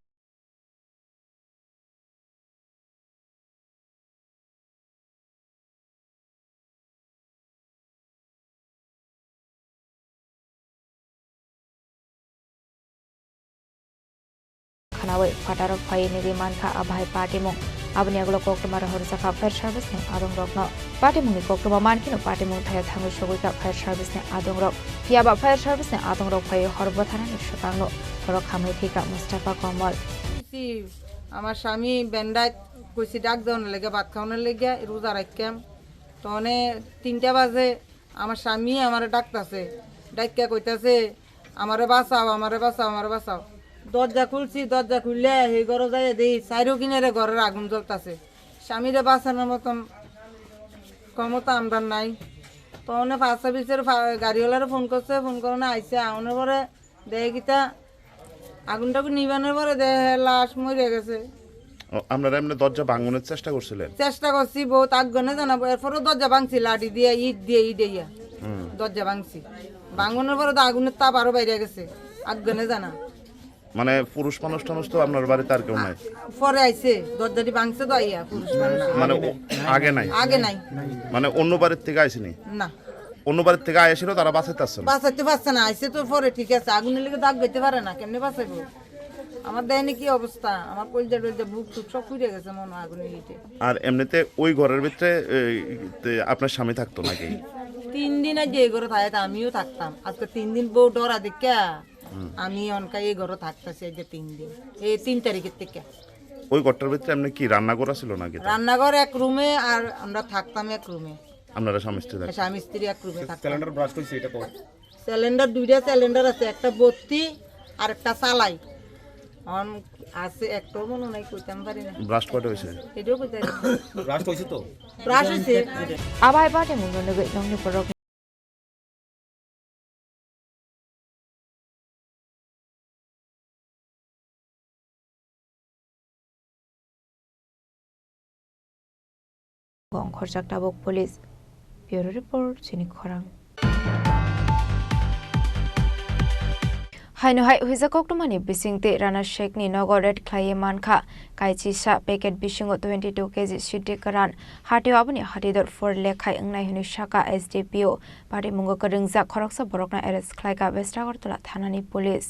Khanawai Fatarok Pai ni Manka Abhai Party Mong Abani aglo Koktomara Horsaka Fire Service ni Adong Rok no Party Mong ni Koktoma Mankino Party Mong Thaya Thangu Shogoi ka Fire Service ni Adong Rok Yaba Fire Service ni Adong Rok Pai Horbathana ni Shopangno Horok Hamui Thika Mustafa Kamal আমার স্বামী বেন্ডায় কইছি ডাক দেওয়ার লেগে ভাত খাওয়ানোর লেগে রোজা রাখতাম তখন 3টা বাজে আমার স্বামী আমারে ডাকতেছে ডাক্কা কইতাছে আমারে বাঁচাও আমারে বাঁচাও আমারে বাঁচাও দরজা খুলছি দরজা খুললে এই ঘরে যাই দেই চাইরো কিনারে ঘরের আগুন জ্বলতাছে স্বামীরে বাঁচানোর মতন ক্ষমতা আমরা নাই তখন ফায়ার সার্ভিসের গাড়িওয়ালারে ফোন করছে ফোন করে না আইসে আউনের পরে দেখে গীতা আগুনটাকে নিবানোর পরে দেখে লাশ মরে গেছে আপনারা এমনি দরজা ভাঙানোর চেষ্টা করছিলেন চেষ্টা করছি বহুত আগুনে জানাবো এরপরও দরজা ভাঙছি লাঠি দিয়ে ইট দিয়ে দরজা ভাঙছি ভাঙানোর পরে তো আগুনের তাপ আরো বাইরে গেছে আগুনে জানা মানে পুরুষ মানুষ টানুষ তো আপনার বাড়িতে আর কেউ নাই পরে আইছে দরজাটি ভাঙছে তো আইয়া পুরুষ মানুষ মানে আগে নাই মানে অন্য বাড়ির থেকে আইসিনি না অন্য বাড়ির থেকে আইছিল তারা বাঁচাইতে আসছে না বাঁচাইতে পারছে না আইছে তো পরে ঠিক আছে আগুনের লেগে দাগ গইতে পারে না কেমনে বাঁচাইবো আমার দেয়নি কি অবস্থা আমার কলজা টলজা বুক টুক সব পুড়ে গেছে মনে আগুনের ইটে আর এমনিতে ওই ঘরের ভিতরে আপনার স্বামী থাকতো নাকি 3 দিন আগে এই ঘরে থাকতে আমিও থাকতাম আজকে 3 দিন বউ ডরা দেখা আমি অনকা এই ঘরে থাকতেছি এই যে 3 দিন এই 3 তারিখের থেকে ওই ঘরটার ভিতরে এমনি কি রান্নাঘর ছিল নাকি রান্নাঘর এক রুমে আর আমরা থাকতাম এক রুমে আপনারা স্বামী স্ত্রী এক রুমে থাকতাম সিলিন্ডার ব্রাশ কইছে এটা তো সিলিন্ডার দুইটা সিলিন্ডার আছে একটা বত্তি আর একটা চালাই অন আছে একটা মনে নাই কইতাম পারি না ব্রাশ কয়টা হইছে এটাও কইতাম ব্রাশ হইছে তো ব্রাশ হইছে আবাই পাটে মুঙ্গো নগে নংনি পরক Khorjak Tabuk Police Bureau Report Chini Khorang Hainohai Huiza Koktomani Bisingte Rana Sheikh ni Nogor Red Klaye Manka Kaichi Sha Packet Bishingo 22 kg Shite Karan Hati Abani Hati dot 4 Lekhai Ngnai Huni Shaka SDPO Party Mungo Karungza Khoroksa Borokna Arrest Klaika West Agartala Thanani Police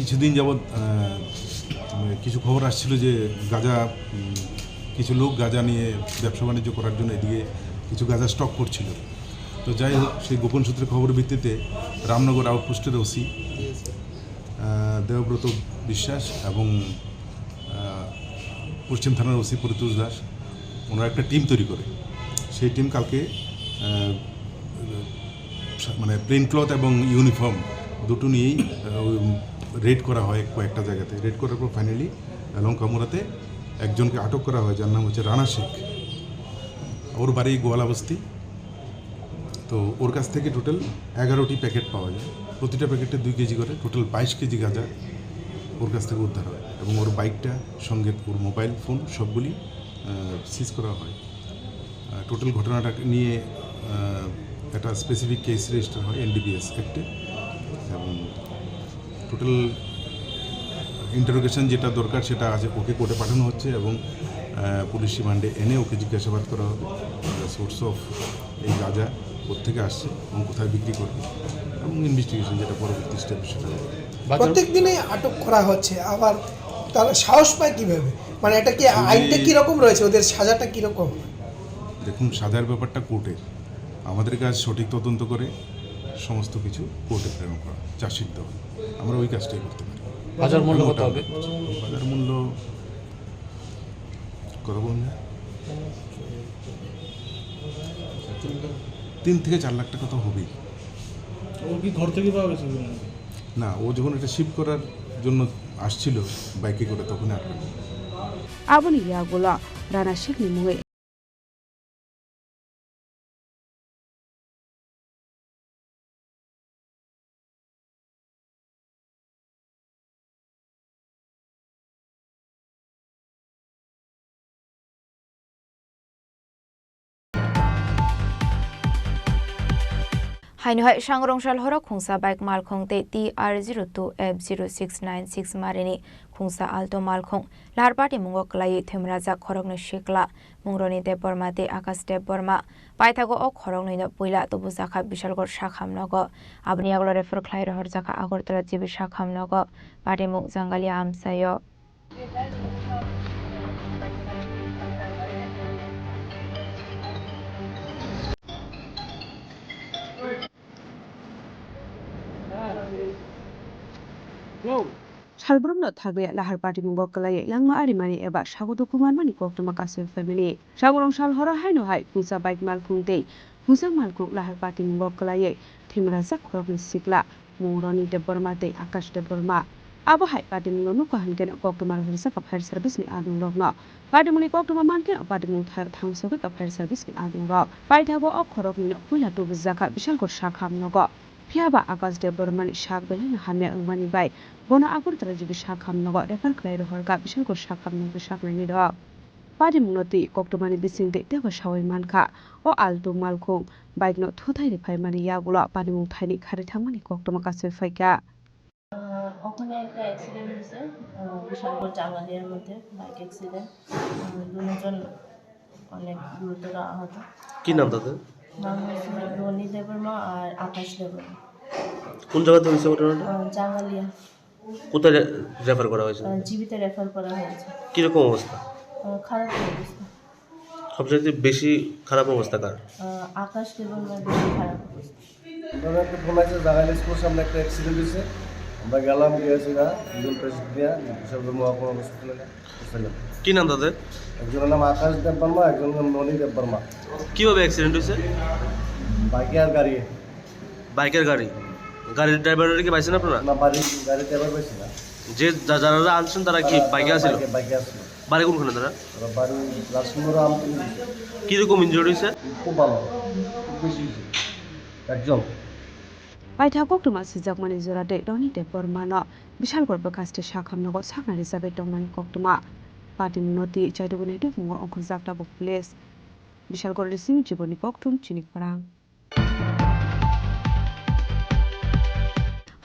কিছুদিন যাবৎ কিছু খবর আসছিল যে গাঁজা কিছু লোক গাঁজা নিয়ে ব্যবসা বাণিজ্য করার জন্য এদিকে কিছু গাঁজা স্টক করছিল। তো যাই হোক, সেই গোপন সূত্রে খবরের ভিত্তিতে রামনগর আউটপোস্টের ওসি দেবব্রত বিশ্বাস এবং পশ্চিম থানার ওসি পরিতোষ দাস ওনারা একটা টিম তৈরি করে, সেই টিম কালকে মানে প্লেন ক্লথ এবং ইউনিফর্ম দুটো নিয়েই রেড করা হয় কয়েকটা জায়গাতে। রেড করার পর ফাইনালি লঙ্কামুড়াতে একজনকে আটক করা হয়, যার নাম হচ্ছে রানা শেখ। ওর বাড়ি গোয়ালাবস্তি। তো ওর কাছ থেকে টোটাল 11টি প্যাকেট পাওয়া যায়, প্রতিটা প্যাকেটে 2 কেজি করে, টোটাল 22 কেজি গাঁজা ওর কাছ থেকে উদ্ধার হয় এবং ওর বাইকটা সঙ্গে ওর মোবাইল ফোন সবগুলি সিজ করা হয়। টোটাল ঘটনাটা নিয়ে একটা স্পেসিফিক কেস রেজিস্টার হয় NDPS অ্যাক্টে এবং টোটাল ইন্টারোগেশন যেটা দরকার সেটা আছে, ওকে কোর্টে পাঠানো হচ্ছে এবং পুলিশ রিমান্ডে এনে ওকে জিজ্ঞাসাবাদ করা হবে সোর্স অফ এই গাঁজা কোথেকে আসছে এবং কোথায় বিক্রি করবে এবং ইনভেস্টিগেশন যেটা পরবর্তী স্টেপ সেটা। প্রত্যেক দিনে আটক করা হচ্ছে, আবার তারা সাহস পায় কীভাবে? মানে এটা কি আইনটা কীরকম রয়েছে, ওদের সাজাটা কীরকম? দেখুন, সাজার ব্যাপারটা কোর্টের, আমাদের কাজ সঠিক তদন্ত করে সমস্ত কিছু কোর্টে প্রেরণ করা, চার্জশিট দেওয়া। আমরা ওই কাজটাই করতে পারি। বাজার মূল্য কত হবে? বাজার মূল্য কত বলুন, 3 থেকে 4 লাখ টাকা তো হবেই। ও কি ঘর থেকে পাওয়া গেছে? না, ও যখন এটা শিফট করার জন্য আসছিল বাইকে করে তখন আটকে। Abon Yagula, Rana Sheikh ni muwe. Hainu hai shangrong shal hora khungsa bike mal khong te TR02F0696 marini khungsa alto mal khong lar party mungo klai themraja khorok ne shikla mungroni te borma te akas te borma paithago o khorok ne poila to buzakha bishalgor shakham nogo abni aglo refer khlai rahor jaka agortala jibi shakham nogo party mung jangalia amsayo Salbrumno thagbe lahar party mungbo kalai langma arimani eba sagodo kumar mani koktoma kasem family sagorong sal hora haino hai khungsa bike mal khungte khungsa mal khung lahar party mungbo kalai thimraja khorokni sikla mungroni de bormate akash de borma abo hai party mungno nuko hanken koktoma risa ka fire service ni adung lokno party muni koktoma manken party mung thangsoge ka fire service ni adung rok paithabo ok khorokni puila to bizaka bishal kor shakham nogo Piaba akas de borman shak belen hamya ungmani bai bona agur tara jibi shakham nogo refer klai rohor ka bishal ko shakham nogo shaknani do padi munoti koktomani bisingte deba shawai mankha o alto malkhong bike no thuthai re phai mani yagulo padi mung thaini khari thangmani koktoma kasse faika ওখানে একটা accident হয়েছে বিশালগড় জাঙ্গালিয়ার মধ্যে bike accident দুজন অনেক গুরুতর আহত কি নাম তাদের নাম হচ্ছে রনি দেববর্মা আর আকাশ দেববর্মা কোন জায়গাতে হয়েছে ঘটনাটা জাঙ্গালিয়া কোথায় রেফার করা হয়েছে জীবিতে রেফার করা হয়েছে কিরকম অবস্থা খারাপ অবস্থা সবচেয়ে বেশি খারাপ অবস্থা কার আকাশ দেববর্মার বেশি খারাপ অবস্থা আমরা একটা ফোন আছে জাগাইলে স্কুল সামনে একটা অ্যাক্সিডেন্ট হয়েছে আমরা গেলাম গিয়েছি না দুজন পেশেন্ট নিয়ে বিশালগড় মহাকুমা হসপিটালে গেছিলাম কি নাম তাদের একজনের নাম আকাশ দেববর্মা একজনের নাম ননী দেববর্মা কিভাবে অ্যাক্সিডেন্ট হয়েছে বাইকে আর গাড়ি বাইকের গাড়ি গাড়ির ড্রাইভারকে পাইছেন আপনারা না গাড়ির ড্রাইভার পাইছি না যে যারা আনছেন তারা কি বাইকে আসছিল বাইকে আসছিল বাড়ি কোনখানে তারা বাড়ি লালসুন্দর আমতলি কিরকম ইনজুরি হয়েছে খুব ভালো খুব বেশি একজন Paitha koktoma sijak mani jorate doni de bormano bishalgor bakaste shakham nogo sakna risabe dongmani koktoma party munoti chaidogone de mungo onkhurjakta bo place bishalgor receiving jiboni koktum chinik parang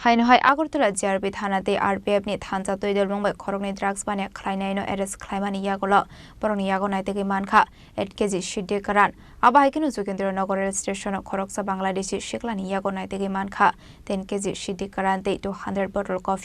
Haino hai Agartala JRB thanate RPF ni thancha toidel mongbai khorokni drugs bane khlainaino arrest khlaimani yagolo boroni yago naitege mankha 8 kg shidde karan aba haikenu Jokendra Nagar rail station khoroksa Bangladeshi shiklani yago naitege mankha 10 kg shidde karante 200 bottle of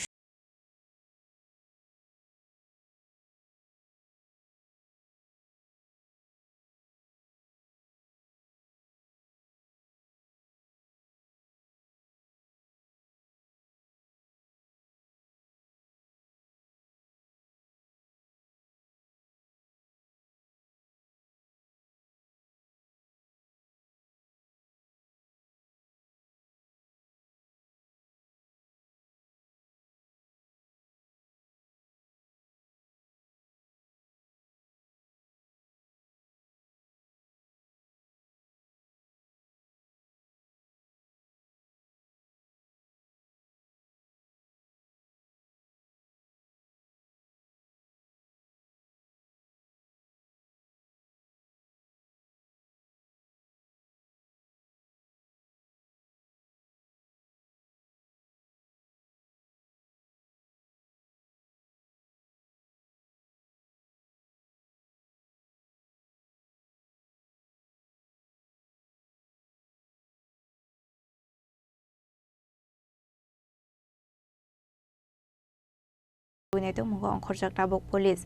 উইনাইতো মুঙ্গ অংখরজাক টাবক police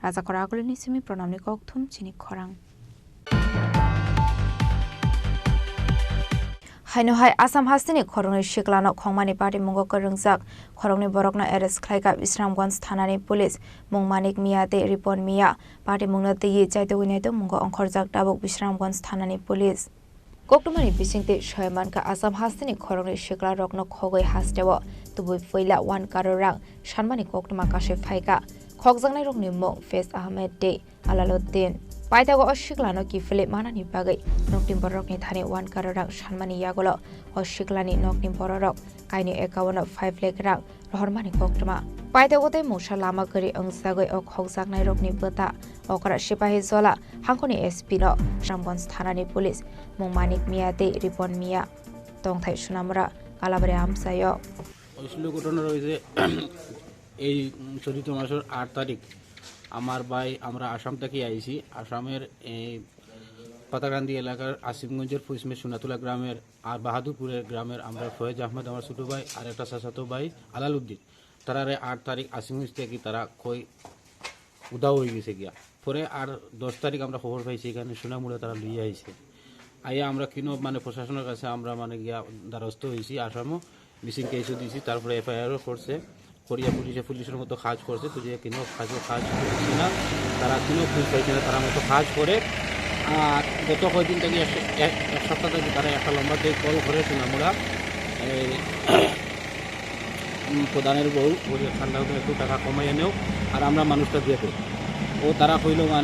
রাজা করা আগলনি সিমি প্রণামনি ককথুম চিনি খরাং হাইনহাই আসাম হাস্তিনি খরংনি শিকলানো খংমানি পার্টি মুঙ্গ করংজাক খরংনি বরকনা এরেস্ট খাইকা বিশ্রামগঞ্জ থানানি পুলিশ মুংমানিক মিয়াতে রিপন মিয়া পার্টি মুংনাতে ই চাইতো উইনাইতো মুঙ্গ অংখরজাক টাবক বিশ্রামগঞ্জ থানানি পুলিশ কোকটুমানি বিসিংতে ছয়মানকা আসাম হাস্তিনি খরংনি শিকলা রকনো খগৈ হাস্তেও তুবুই ফৈলা 1 কারোর রাং সানমানি কোকটুমা কাশে ফাইকা খকজাংনাই রকনি মুং ফেজ আহমেদ দে আলালুদ্দিন পাইতাগো অশিকলানো কিফলে মানানি বাগै নকটিম বরকনি থানে 1 কারোর রাং সানমানি ইয়াগলো অশিকলানি নকটিম বররক কাইনি 51 5 লাখ রাং রহরমানি কোকটুমা পাইতাগোতে মুসা লামা গরি अंगसागै অ খকজাংনাই রকনি বতা অকরা সিপাহি জলা হাংখনি এসপি ন রামগঞ্জ থানানি পুলিশ মুংমানিক মিয়াতে রিপন মিয়া তংথাই সুনামরা কালাবারে আমসায় আসলে ঘটনা রয়েছে এই চলিত মাসের 8 তারিখ আমার ভাই আমরা আসাম থেকে আইছি আসামের এই পাতাকান্দি এলাকার আসিমগঞ্জের ফুসমে সোনাতুলা গ্রামের আর বাহাদুরপুরের গ্রামের আমরা ফয়েজ আহমেদ আমার ছোট ভাই আর একটা চাচাতো ভাই আলালউদ্দিন তারা 8 তারিখ আসিমগঞ্জ থেকে তারা কই উদাও হয়ে গেছে গিয়া পরে আর 10 তারিখ আমরা খবর পাইছি এখানে সোনামুড়া তারা লইয়া আইছে আইয়া আমরা কিনো মানে প্রশাসনের কাছে আমরা মানে গিয়া দ্বারস্থ হয়েছি আসামও মিসিং কেসও দিয়েছি তারপরে এফআইআরও করছে করিয়া পুলিশের মতো কাজ করছে তো যে কিনো কাজ করছে না তারা কিনো পুলিশ পাইছে না তারা মতো কাজ করে আর গত কয়েকদিন থেকে এক সপ্তাহ থেকে তারা একটা লম্বাতে কল করেছে আমরা প্রধানের বউ ঠান্ডা একটু টাকা কমাই এনেও আর আমরা মানুষটা দিয়ে ও তারা কইল মানে